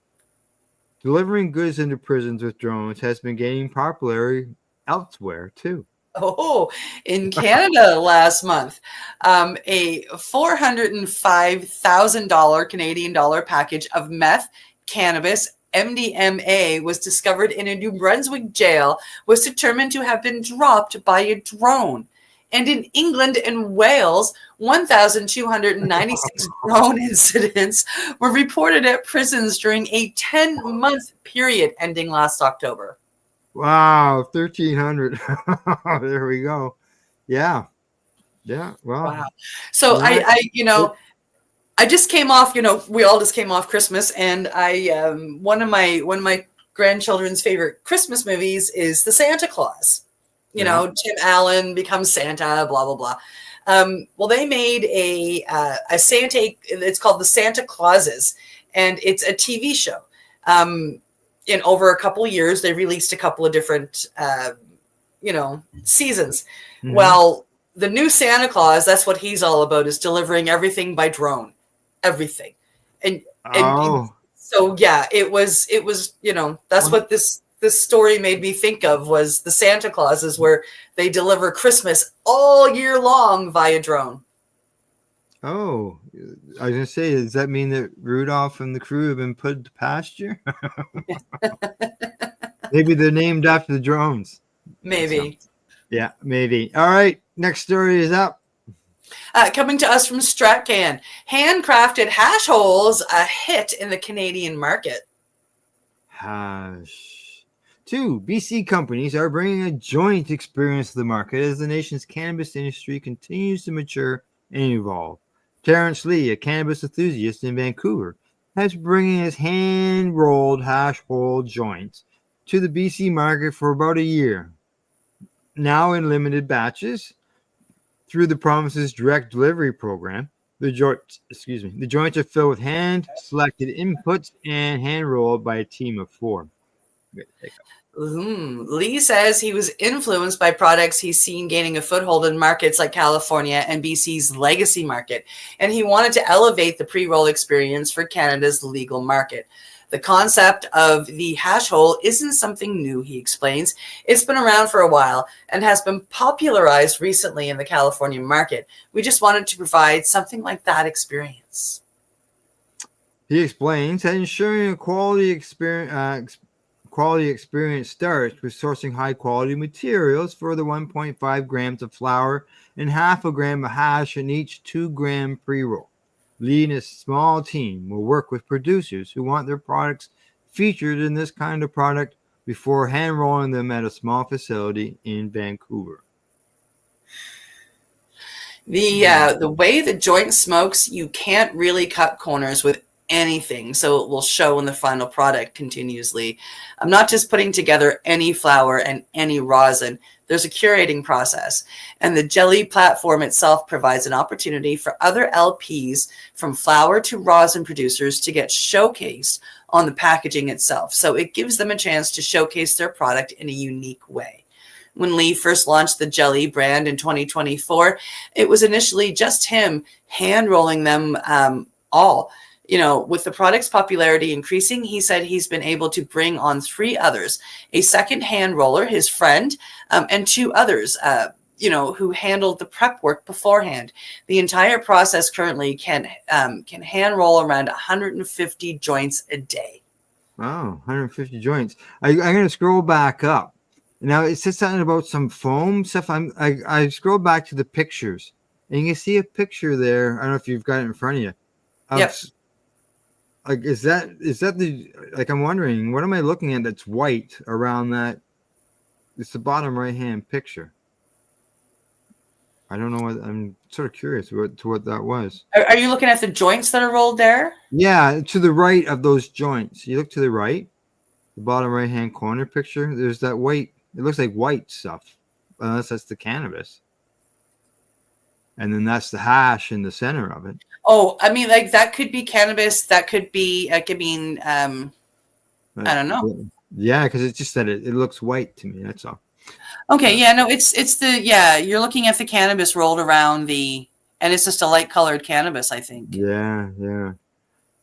A: Delivering goods into prisons with drones has been gaining popularity elsewhere, too.
D: Oh, in Canada last month, a $405,000 Canadian dollar package of meth, cannabis, MDMA was discovered in a New Brunswick jail, was determined to have been dropped by a drone. And in England and Wales, 1,296 drone incidents were reported at prisons during a 10-month period ending last October.
A: Wow, 1,300. There we go. Yeah. Well.
D: Wow. So I just came off. We all just came off Christmas, and one of my grandchildren's favorite Christmas movies is The Santa Claus. Tim Allen becomes Santa. Blah blah blah. Well, they made a Santa. It's called The Santa Clauses, and it's a TV show. In over a couple of years, they released a couple of different, seasons. Mm-hmm. Well, the new Santa Claus, that's what he's all about, is delivering everything by drone, everything. And so, yeah, it was, that's what this story made me think of, was the Santa Clauses, where they deliver Christmas all year long via drone.
A: Oh, I was going to say, does that mean that Rudolph and the crew have been put to pasture? Maybe they're named after the drones.
D: Maybe.
A: Yeah, maybe. All right, next story is up.
D: Coming to us from Stratcan. Handcrafted hash holes, a hit in the Canadian market.
A: Hash. 2 BC companies are bringing a joint experience to the market as the nation's cannabis industry continues to mature and evolve. Terrence Lee, a cannabis enthusiast in Vancouver, has been bringing his hand-rolled hash hole joints to the BC market for about a year. Now in limited batches, through the Promises Direct Delivery Program, the joints are filled with hand-selected inputs and hand-rolled by a team of 4.
D: Lee says he was influenced by products he's seen gaining a foothold in markets like California and BC's legacy market, and he wanted to elevate the pre-roll experience for Canada's legal market. The concept of the hash hole isn't something new, he explains. It's been around for a while and has been popularized recently in the California market. We just wanted to provide something like that experience.
A: He explains that ensuring a quality experience starts with sourcing high quality materials for the 1.5 grams of flour and half a gram of hash in each 2-gram pre-roll. Lee and his small team will work with producers who want their products featured in this kind of product before hand rolling them at a small facility in Vancouver.
D: The way the joint smokes, you can't really cut corners with anything, so it will show in the final product continuously. I'm not just putting together any flour and any rosin. There's a curating process, and the jelly platform itself provides an opportunity for other LPs from flour to rosin producers to get showcased on the packaging itself. So it gives them a chance to showcase their product in a unique way. When Lee first launched the jelly brand in 2024, it was initially just him hand rolling them all. With the product's popularity increasing, he said he's been able to bring on 3 others, a second hand roller, his friend, and 2 others, who handled the prep work beforehand. The entire process currently can hand roll around 150 joints a day.
A: Wow, 150 joints. I'm going to scroll back up. Now, it says something about some foam stuff. I scrolled back to the pictures, and you can see a picture there. I don't know if you've got it in front of you.
D: Yep.
A: Like, is that the, like, I'm wondering, what am I looking at that's white around that? It's the bottom right-hand picture. I don't know what, I'm sort of curious to what that was.
D: Are you looking at the joints that are rolled there?
A: Yeah, to the right of those joints. You look to the right, the bottom right-hand corner picture. There's that white, it looks like white stuff, unless that's the cannabis. And then that's the hash in the center of it.
D: Oh, I mean, like, that could be cannabis. That could be, I don't know.
A: Yeah, because it's just that it looks white to me. That's all.
D: Okay, yeah, no, you're looking at the cannabis rolled around and it's just a light colored cannabis, I think.
A: Yeah.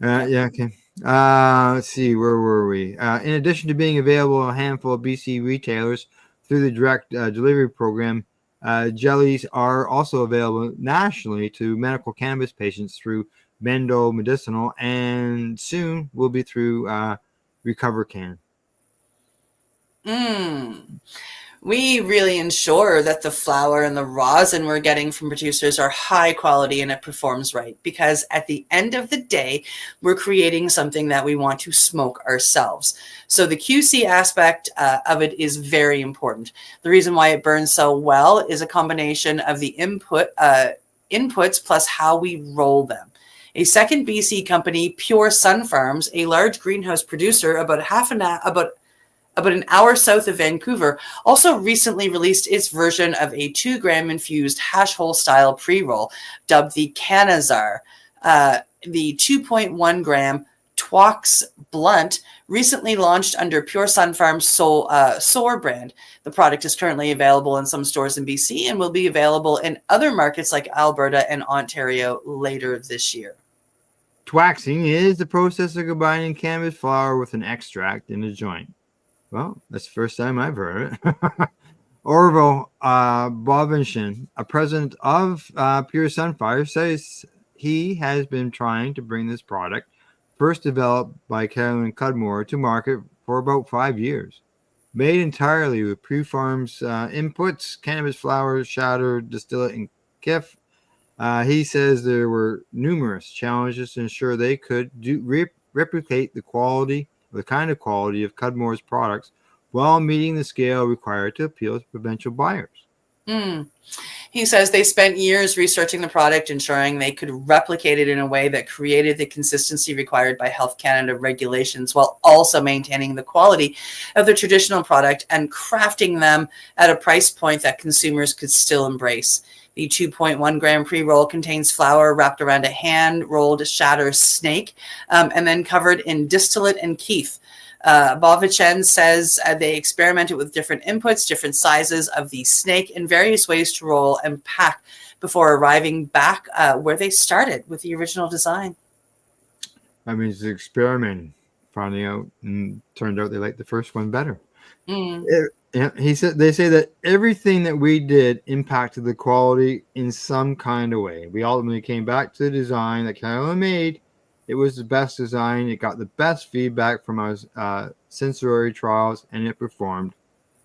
A: Okay. Let's see, where were we? In addition to being available in a handful of BC retailers through the direct delivery program, jellies are also available nationally to medical cannabis patients through Mendo Medicinal, and soon will be through Recover Can.
D: We really ensure that the flour and the rosin we're getting from producers are high quality and it performs right, because at the end of the day, we're creating something that we want to smoke ourselves. So the QC aspect of it is very important. The reason why it burns so well is a combination of the inputs plus how we roll them. A second BC company, Pure Sun Farms, a large greenhouse producer about an hour south of Vancouver, also recently released its version of a 2-gram infused hash hole style pre-roll dubbed the Canazar. The 2.1 gram Twax Blunt recently launched under Pure Sun Farms Soar brand. The product is currently available in some stores in BC and will be available in other markets like Alberta and Ontario later this year.
A: Twaxing is the process of combining cannabis flower with an extract in a joint. Well, that's the first time I've heard it. Orville Bovinshin, a president of Pure Sunfire, says he has been trying to bring this product, first developed by Carolyn Cudmore, to market for about 5 years. Made entirely with Pure Farms inputs, cannabis flower, shatter, distillate, and kiff. He says there were numerous challenges to ensure they could replicate the kind of quality of Cudmore's products while meeting the scale required to appeal to provincial buyers.
D: He says they spent years researching the product, ensuring they could replicate it in a way that created the consistency required by Health Canada regulations, while also maintaining the quality of the traditional product and crafting them at a price point that consumers could still embrace. The 2.1 gram pre-roll contains flour wrapped around a hand-rolled shatter snake and then covered in distillate and keef. Bovichen says they experimented with different inputs, different sizes of the snake, and various ways to roll and pack before arriving back where they started with the original design.
A: I mean, it's experimenting, finding out, and turned out they liked the first one better. He said they say that everything that we did impacted the quality in some kind of way. We ultimately came back to the design that Carolyn made It was the best design. It got the best feedback from our sensory trials, and it performed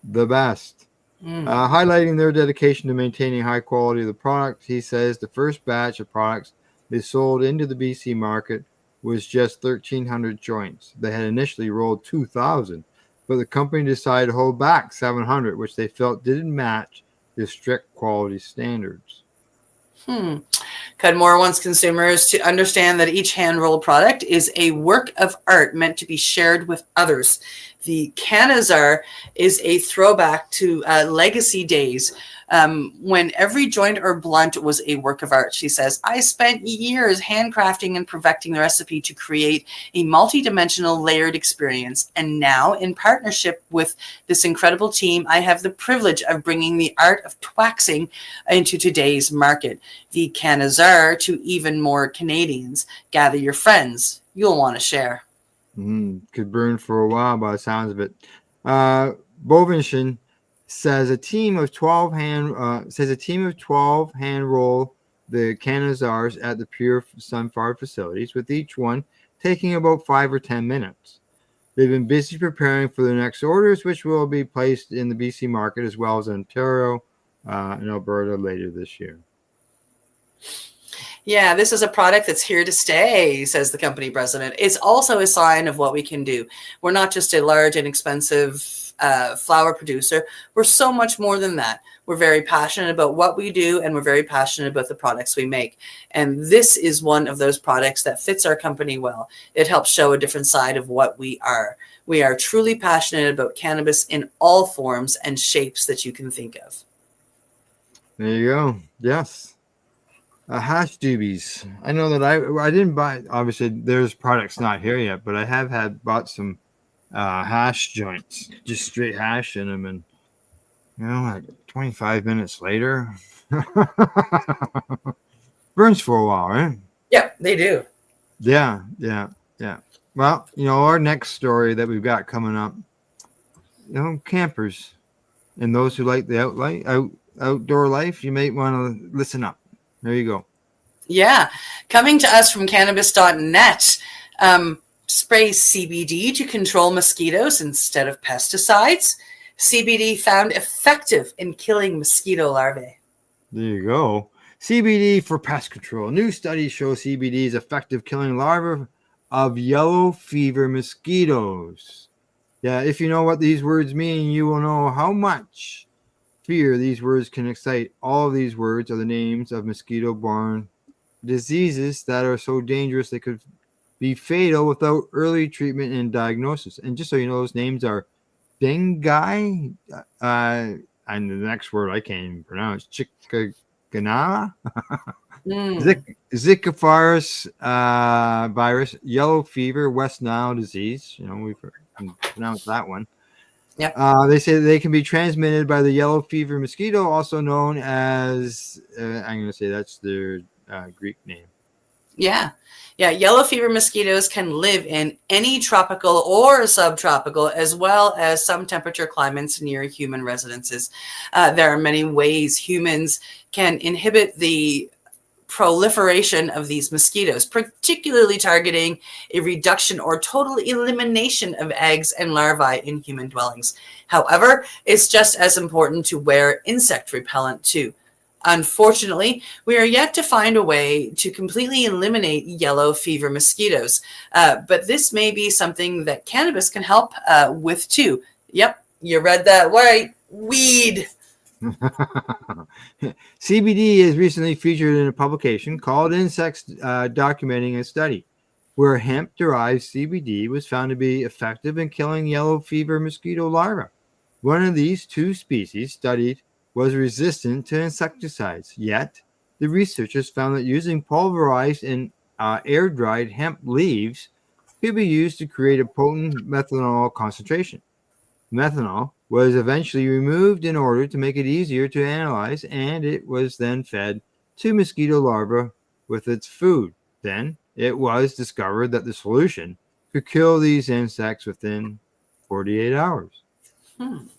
A: the best. Highlighting their dedication to maintaining high quality of the product, he says the first batch of products they sold into the BC market was just 1,300 joints. They had initially rolled 2,000, but the company decided to hold back 700, which they felt didn't match the strict quality standards.
D: Cudmore wants consumers to understand that each hand-rolled product is a work of art meant to be shared with others. The Canazar is a throwback to legacy days when every joint or blunt was a work of art. She says, I spent years handcrafting and perfecting the recipe to create a multi-dimensional layered experience. And now, in partnership with this incredible team, I have the privilege of bringing the art of twaxing into today's market. The Canazar to even more Canadians. Gather your friends. You'll want to share.
A: Could burn for a while by the sounds of it. Bovinshin says a team of 12 hand roll the Canazars at the Pure Sunflower facilities, with each one taking about 5 or 10 minutes. They've been busy preparing for the next orders, which will be placed in the BC market as well as Ontario and Alberta later this year.
D: Yeah, this is a product that's here to stay, says the company president. It's also a sign of what we can do. We're not just a large and expensive flower producer. We're so much more than that. We're very passionate about what we do, and we're very passionate about the products we make. And this is one of those products that fits our company well. It helps show a different side of what we are. We are truly passionate about cannabis in all forms and shapes that you can think of.
A: There you go. Yes. Hash doobies. I know that I didn't buy. Obviously, there's products not here yet, but I have bought some hash joints, just straight hash in them, and like 25 minutes later, burns for a while, right?
D: Yeah, they do.
A: Yeah. Well, our next story that we've got coming up, campers and those who like the outdoor life, you may want to listen up. There you go.
D: Yeah. Coming to us from cannabis.net, spray CBD to control mosquitoes instead of pesticides. CBD found effective in killing mosquito larvae.
A: There you go. CBD for pest control. New studies show CBD is effective killing larvae of yellow fever mosquitoes. Yeah, if you know what these words mean, you will know how much fear these words can excite. All of these words are the names of mosquito-borne diseases that are so dangerous they could be fatal without early treatment and diagnosis. And just so you know, those names are dengue, and the next word I can't even pronounce, chikungunya, Zika virus, yellow fever, West Nile disease. We can pronounce that one.
D: Yep.
A: They say they can be transmitted by the yellow fever mosquito, also known as, I'm going to say that's their Greek name.
D: Yeah. Yellow fever mosquitoes can live in any tropical or subtropical, as well as some temperature climates near human residences. There are many ways humans can inhibit the proliferation of these mosquitoes, particularly targeting a reduction or total elimination of eggs and larvae in human dwellings. However, it's just as important to wear insect repellent too. Unfortunately, we are yet to find a way to completely eliminate yellow fever mosquitoes, but this may be something that cannabis can help with too. Yep, you read that right. Weed.
A: CBD is recently featured in a publication called Insects, documenting a study where hemp-derived CBD was found to be effective in killing yellow fever mosquito larvae. One of these two species studied was resistant to insecticides, yet the researchers found that using pulverized and air-dried hemp leaves could be used to create a potent methanol concentration. Methanol was eventually removed in order to make it easier to analyze, and it was then fed to mosquito larvae with its food. Then it was discovered that the solution could kill these insects within 48 hours.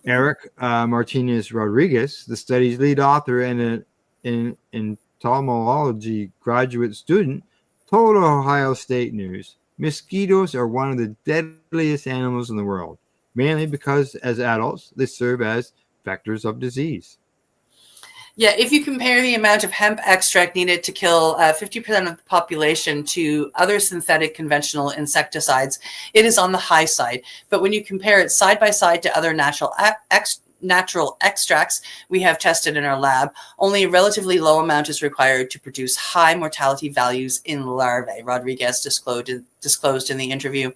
A: Eric Martinez Rodriguez, the study's lead author and an entomology graduate student, Total Ohio State news. Mosquitoes are one of the deadliest animals in the world, mainly because as adults, they serve as vectors of disease.
D: Yeah, if you compare the amount of hemp extract needed to kill 50% of the population to other synthetic conventional insecticides, it is on the high side. But when you compare it side by side to other natural extracts we have tested in our lab, only a relatively low amount is required to produce high mortality values in larvae, Rodriguez disclosed in the interview.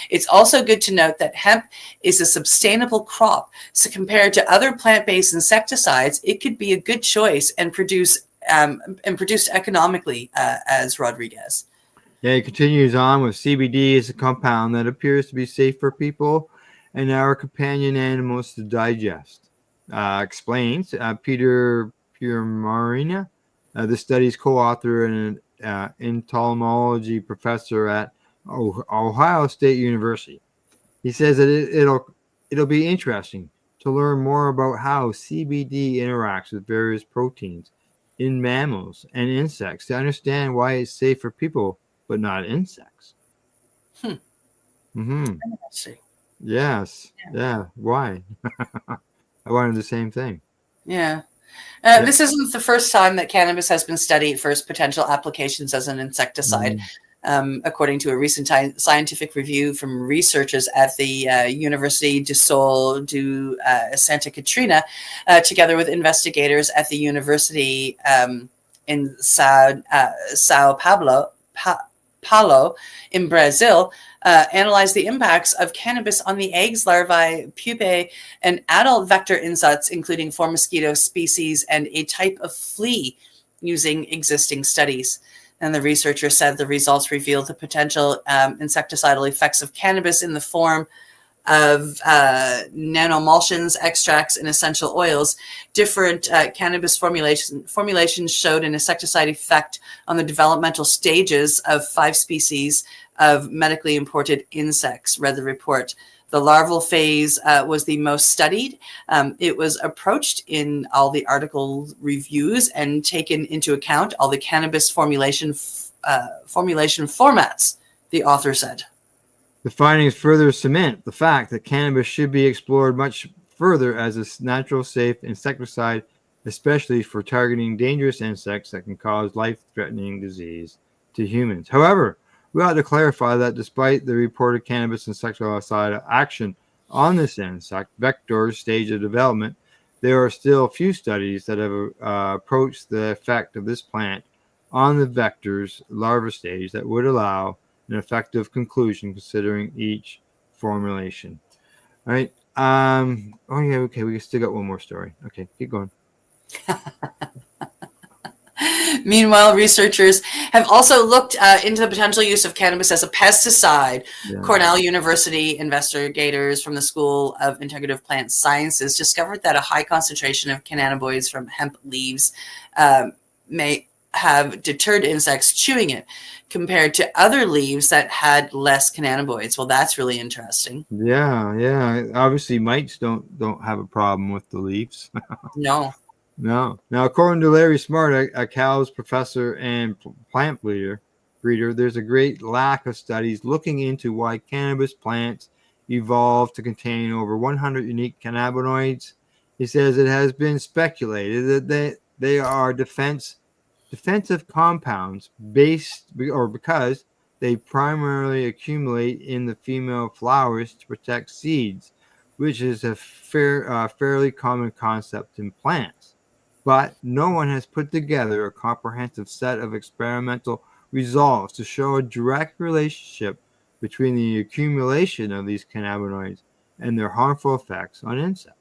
D: It's also good to note that hemp is a sustainable crop, so compared to other plant-based insecticides, it could be a good choice and produced economically, as Rodriguez.
A: Yeah, he continues on with CBD is a compound that appears to be safe for people and our companion animals to digest. Explains Peter Marina, the study's co-author and an entomology professor at Ohio State University. He says that it'll be interesting to learn more about how CBD interacts with various proteins in mammals and insects to understand why it's safe for people but not insects.
D: Interesting.
A: Yes. Yeah. Why? I wanted the same thing.
D: Yeah. This isn't the first time that cannabis has been studied for its potential applications as an insecticide. According to a recent scientific review from researchers at the University du Sol du Santa Catarina, together with investigators at the University in Sao Paulo in Brazil, analyzed the impacts of cannabis on the eggs, larvae, pupae, and adult vector insects, including 4 mosquito species and a type of flea, using existing studies. And the researcher said the results revealed the potential insecticidal effects of cannabis in the form of nanoemulsions, extracts, and essential oils. Different cannabis formulations showed an insecticide effect on the developmental stages of 5 species of medically imported insects, read the report. The larval phase was the most studied. It was approached in all the article reviews and taken into account all the cannabis formulation formats, the author said.
A: The findings further cement the fact that cannabis should be explored much further as a natural, safe insecticide, especially for targeting dangerous insects that can cause life-threatening disease to humans. However, we ought to clarify that despite the reported cannabis insecticide action on this insect vector stage of development, there are still few studies that have approached the effect of this plant on the vector's larva stage that would allow an effective conclusion considering each formulation. All right. Oh yeah. Okay. We still got one more story. Okay. Keep going.
D: Meanwhile, researchers have also looked into the potential use of cannabis as a pesticide. Yeah. Cornell University investigators from the School of Integrative Plant Sciences discovered that a high concentration of cannabinoids from hemp leaves may have deterred insects chewing it compared to other leaves that had less cannabinoids. Well, that's really interesting.
A: Yeah. Obviously, mites don't have a problem with the leaves.
D: No.
A: Now, according to Larry Smart, a Cal's professor and plant breeder, there's a great lack of studies looking into why cannabis plants evolved to contain over 100 unique cannabinoids. He says it has been speculated that they are defensive compounds because they primarily accumulate in the female flowers to protect seeds, which is a fairly common concept in plants. But no one has put together a comprehensive set of experimental results to show a direct relationship between the accumulation of these cannabinoids and their harmful effects on insects.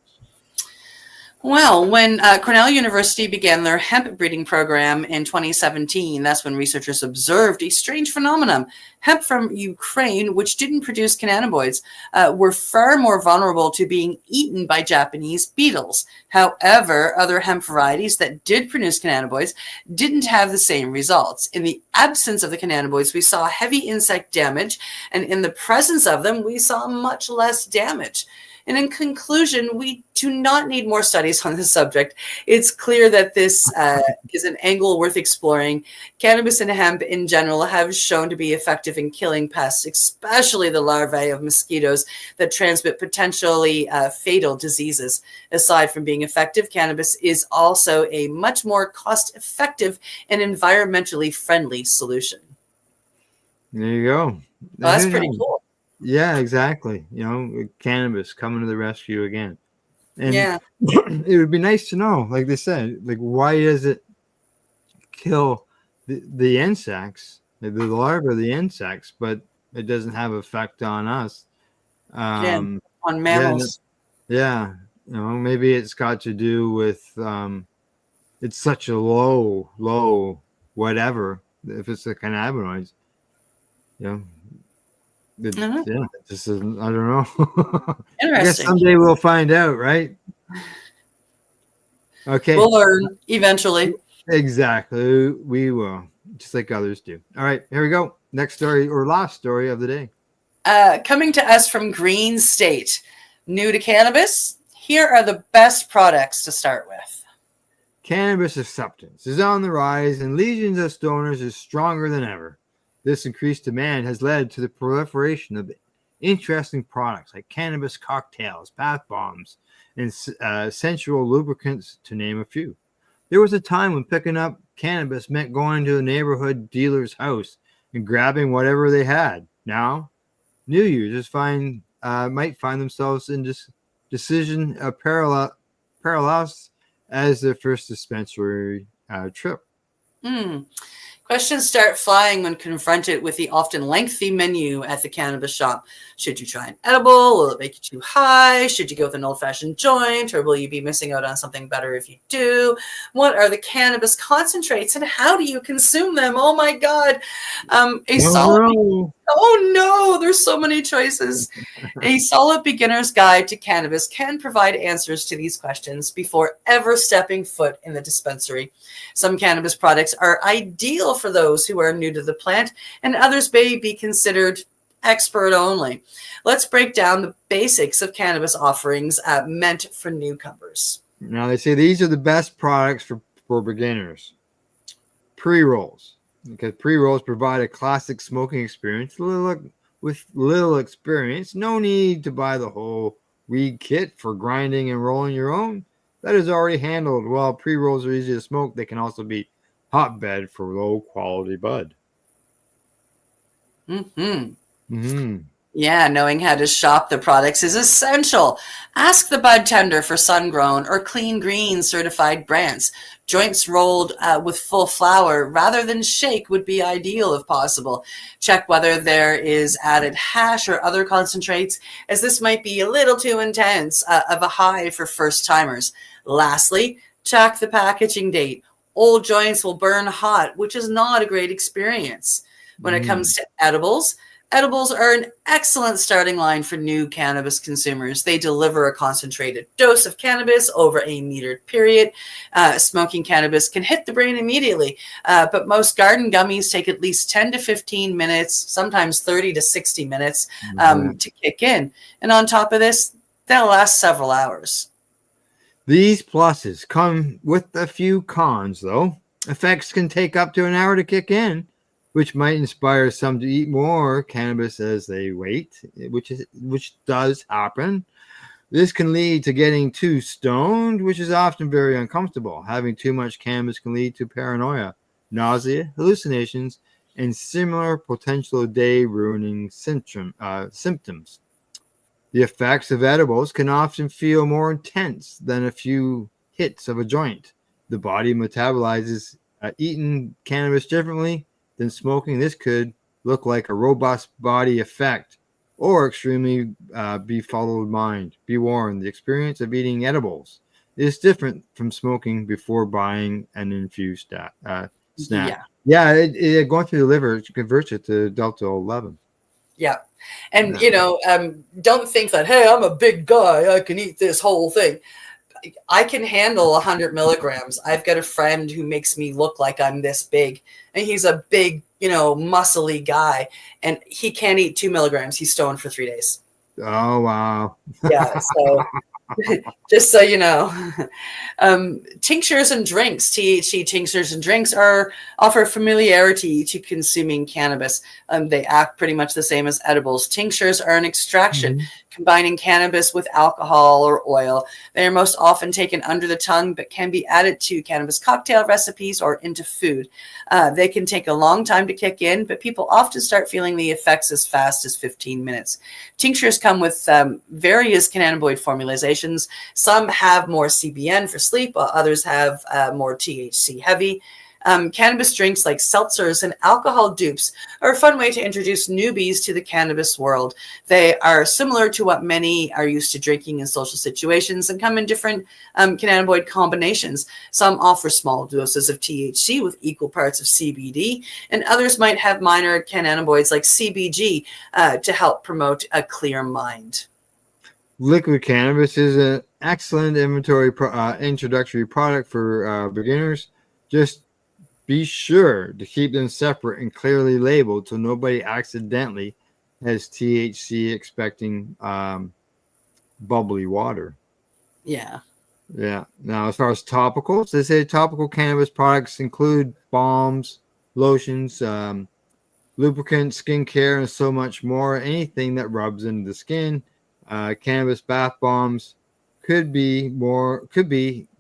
D: Well, when Cornell University began their hemp breeding program in 2017, that's when researchers observed a strange phenomenon. Hemp from Ukraine, which didn't produce cannabinoids, were far more vulnerable to being eaten by Japanese beetles. However, other hemp varieties that did produce cannabinoids didn't have the same results. In the absence of the cannabinoids, we saw heavy insect damage, and in the presence of them, we saw much less damage. And in conclusion, we do not need more studies on this subject. It's clear that this is an angle worth exploring. Cannabis and hemp in general have shown to be effective in killing pests, especially the larvae of mosquitoes that transmit potentially fatal diseases. Aside from being effective, cannabis is also a much more cost-effective and environmentally friendly solution.
A: There you go.
D: Well, that's pretty cool.
A: Yeah, exactly. Cannabis coming to the rescue again. And
D: Yeah.
A: it would be nice to know, like they said, like why does it kill the insects, the larvae of the insects, but it doesn't have effect on us?
D: On mammals.
A: Yeah. Maybe it's got to do with it's such a low whatever. If it's the cannabinoids, yeah, this is, I don't know.
D: Interesting.
A: I guess someday we'll find out, right? Okay.
D: We'll learn eventually.
A: Exactly. We will, just like others do. All right, here we go. Next story, or last story of the day.
D: Coming to us from Green State. New to cannabis? Here are the best products to start with.
A: Cannabis acceptance is on the rise, and legions of stoners is stronger than ever. This increased demand has led to the proliferation of interesting products like cannabis cocktails, bath bombs, and sensual lubricants, to name a few. There was a time when picking up cannabis meant going to a neighborhood dealer's house and grabbing whatever they had. Now, new users might find themselves in decision paralysis as their first dispensary trip.
D: Questions start flying when confronted with the often lengthy menu at the cannabis shop. Should you try an edible? Will it make you too high? Should you go with an old-fashioned joint? Or will you be missing out on something better if you do? What are the cannabis concentrates and how do you consume them? Oh my God. Oh no, there's so many choices. A solid beginner's guide to cannabis can provide answers to these questions before ever stepping foot in the dispensary. Some cannabis products are ideal for those who are new to the plant, and others may be considered expert only. Let's break down the basics of cannabis offerings meant for newcomers.
A: Now, they say these are the best products for beginners. Pre-rolls. Because pre-rolls provide a classic smoking experience. With little experience, no need to buy the whole weed kit for grinding and rolling your own. That is already handled. While pre-rolls are easy to smoke, they can also be hotbed for low-quality bud.
D: Yeah, knowing how to shop the products is essential. Ask the bud tender for sun-grown or clean green certified brands. Joints rolled with full flower rather than shake would be ideal if possible. Check whether there is added hash or other concentrates, as this might be a little too intense of a high for first-timers. Lastly, check the packaging date. Old joints will burn hot, which is not a great experience. When it comes to edibles are an excellent starting line for new cannabis consumers. They deliver a concentrated dose of cannabis over a metered period. Smoking cannabis can hit the brain immediately, but most garden gummies take at least 10 to 15 minutes, sometimes 30 to 60 minutes to kick in. And on top of this, they'll last several hours.
A: These pluses come with a few cons, though. Effects can take up to an hour to kick in, which might inspire some to eat more cannabis as they wait, which does happen. This can lead to getting too stoned, which is often very uncomfortable. Having too much cannabis can lead to paranoia, nausea, hallucinations, and similar potential day-ruining symptoms. The effects of edibles can often feel more intense than a few hits of a joint. The body metabolizes eating cannabis differently than smoking. This could look like a robust body effect or extremely befuddled mind. Be warned, the experience of eating edibles is different from smoking before buying an infused snack. Yeah, it going through the liver converts it to Delta 11.
D: Yeah. And, don't think that, hey, I'm a big guy, I can eat this whole thing. I can handle 100 milligrams. I've got a friend who makes me look like I'm this big, and he's a big, muscly guy, and he can't eat 2 milligrams. He's stoned for 3 days.
A: Oh, wow.
D: Yeah. So Just so you know. Tinctures and drinks, THC tinctures and drinks offer familiarity to consuming cannabis. They act pretty much the same as edibles. Tinctures are an extraction combining cannabis with alcohol or oil. They are most often taken under the tongue, but can be added to cannabis cocktail recipes or into food. They can take a long time to kick in, but people often start feeling the effects as fast as 15 minutes. Tinctures come with various cannabinoid formulations. Some have more CBN for sleep, while others have more THC heavy. Cannabis drinks like seltzers and alcohol dupes are a fun way to introduce newbies to the cannabis world. They are similar to what many are used to drinking in social situations and come in different cannabinoid combinations. Some offer small doses of THC with equal parts of CBD, and others might have minor cannabinoids like CBG to help promote a clear mind.
A: Liquid cannabis is an excellent introductory product for beginners. Just be sure to keep them separate and clearly labeled so nobody accidentally has THC expecting bubbly water.
D: Yeah.
A: Yeah. Now, as far as topicals, they say topical cannabis products include balms, lotions, lubricants, skincare, and so much more. Anything that rubs into the skin. Cannabis bath bombs could be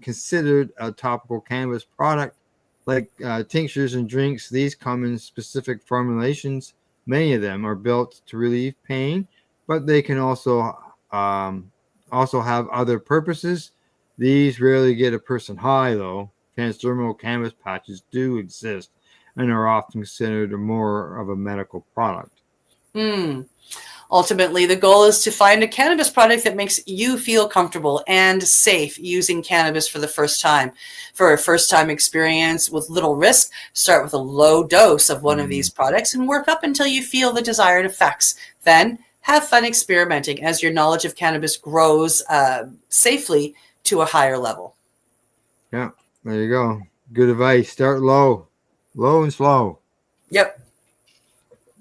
A: considered a topical cannabis product. Like tinctures and drinks, these come in specific formulations. Many of them are built to relieve pain, but they can also have other purposes. These rarely get a person high, though. Transdermal cannabis patches do exist and are often considered more of a medical product.
D: Ultimately, the goal is to find a cannabis product that makes you feel comfortable and safe using cannabis for the first time. For a first-time experience with little risk, start with a low dose of one of these products and work up until you feel the desired effects. Then have fun experimenting as your knowledge of cannabis grows safely to a higher level.
A: Yeah, there you go. Good advice. Start low and slow.
D: Yep.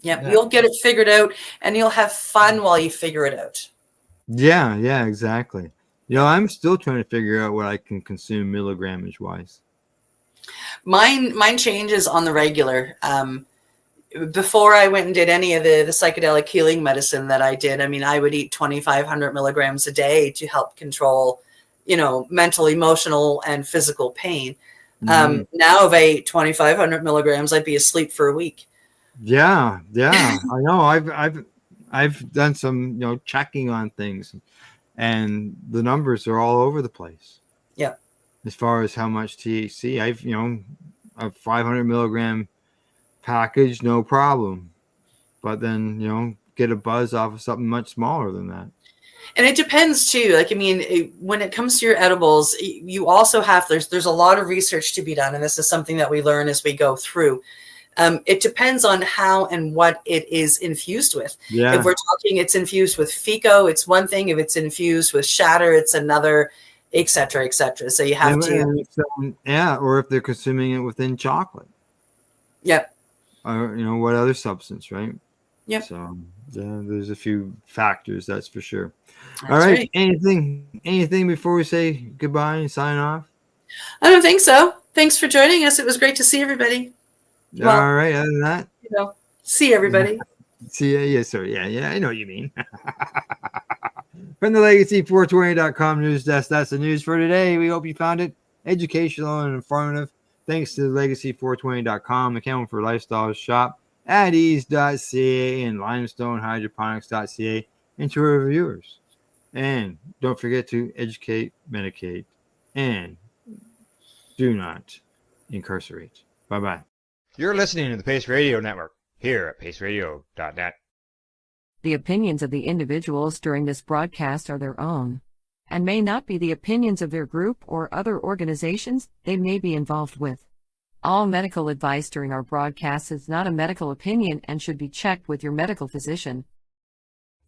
D: Yeah, you'll get it figured out, and you'll have fun while you figure it out.
A: Yeah, exactly. I'm still trying to figure out what I can consume milligrammage wise.
D: Mine changes on the regular. Before I went and did any of the psychedelic healing medicine that I did, I would eat 2,500 milligrams a day to help control, mental, emotional, and physical pain. Now if I ate 2,500 milligrams, I'd be asleep for a week.
A: Yeah, I know. I've done some checking on things, and the numbers are all over the place.
D: Yeah.
A: As far as how much THC, I've a 500 milligram package, no problem, but then get a buzz off of something much smaller than that.
D: And it depends too. When it comes to your edibles, you also have there's a lot of research to be done, and this is something that we learn as we go through. It depends on how and what it is infused with.
A: Yeah.
D: If we're talking it's infused with FICO, it's one thing. If it's infused with shatter, it's another, et cetera, et cetera. So you have
A: or if they're consuming it within chocolate.
D: Yep.
A: Or, what other substance, right?
D: Yep.
A: So there's a few factors, that's for sure.
D: That's
A: all right.
D: right.
A: Anything before we say goodbye and sign off?
D: I don't think so. Thanks for joining us. It was great to see everybody.
A: All right. Other than that,
D: see everybody.
A: See ya. Yes, sir. Yeah. I know what you mean. From the Legacy420.com news desk, that's the news for today. We hope you found it educational and informative. Thanks to Legacy420.com, the Campbellford Lifestyle Shop, At-Eze.ca, and Limestone Hydroponics.ca, and to our viewers. And don't forget to educate, medicate, and do not incarcerate. Bye-bye. You're listening to the P.A.C.E Radio Network here at PACERadio.net.
C: The opinions of the individuals during this broadcast are their own, and may not be the opinions of their group or other organizations they may be involved with. All medical advice during our broadcast is not a medical opinion and should be checked with your medical physician.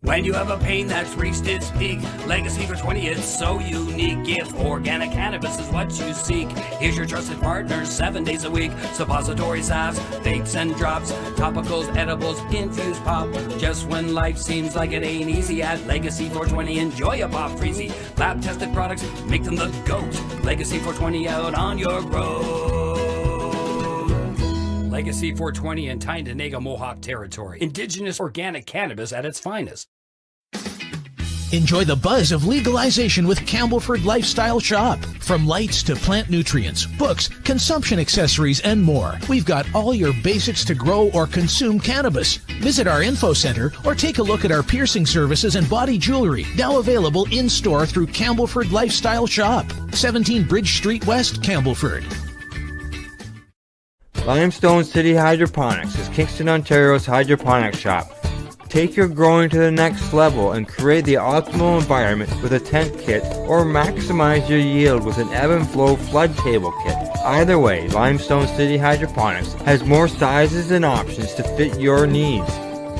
E: When you have a pain that's reached its peak, Legacy for 20, it's so unique. If organic cannabis is what you seek, here's your trusted partner 7 days a week. Suppository salves, vapes and drops, topicals, edibles, infused pop. Just when life seems like it ain't easy, at Legacy 420, enjoy a pop freezy. Lab tested products, make them the GOAT. Legacy 420 out on your road. Legacy 420 in Tyndonega Mohawk territory. Indigenous organic cannabis at its finest.
G: Enjoy the buzz of legalization with Campbellford Lifestyle Shop. From lights to plant nutrients, books, consumption accessories, and more, we've got all your basics to grow or consume cannabis. Visit our info center or take a look at our piercing services and body jewelry, now available in-store through Campbellford Lifestyle Shop, 17 Bridge Street West, Campbellford.
A: Limestone City Hydroponics is Kingston, Ontario's hydroponics shop. Take your growing to the next level and create the optimal environment with a tent kit, or maximize your yield with an ebb and flow flood table kit. Either way, Limestone City Hydroponics has more sizes and options to fit your needs.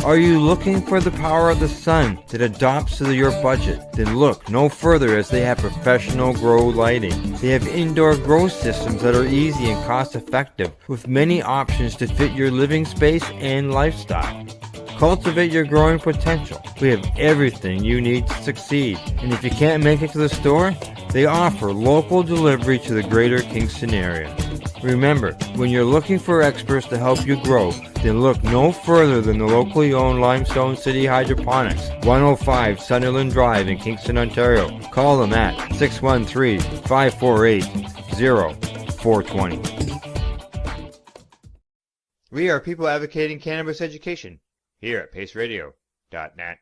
A: Are you looking for the power of the sun that adapts to your budget? Then look no further, as they have professional grow lighting. They have indoor grow systems that are easy and cost effective, with many options to fit your living space and lifestyle. Cultivate your growing potential. We have everything you need to succeed. And if you can't make it to the store, they offer local delivery to the greater Kingston area. Remember, when you're looking for experts to help you grow, then look no further than the locally owned Limestone City Hydroponics, 105 Sunderland Drive in Kingston, Ontario. Call them at 613-548-0420. We are people advocating cannabis education here at PACEradio.net.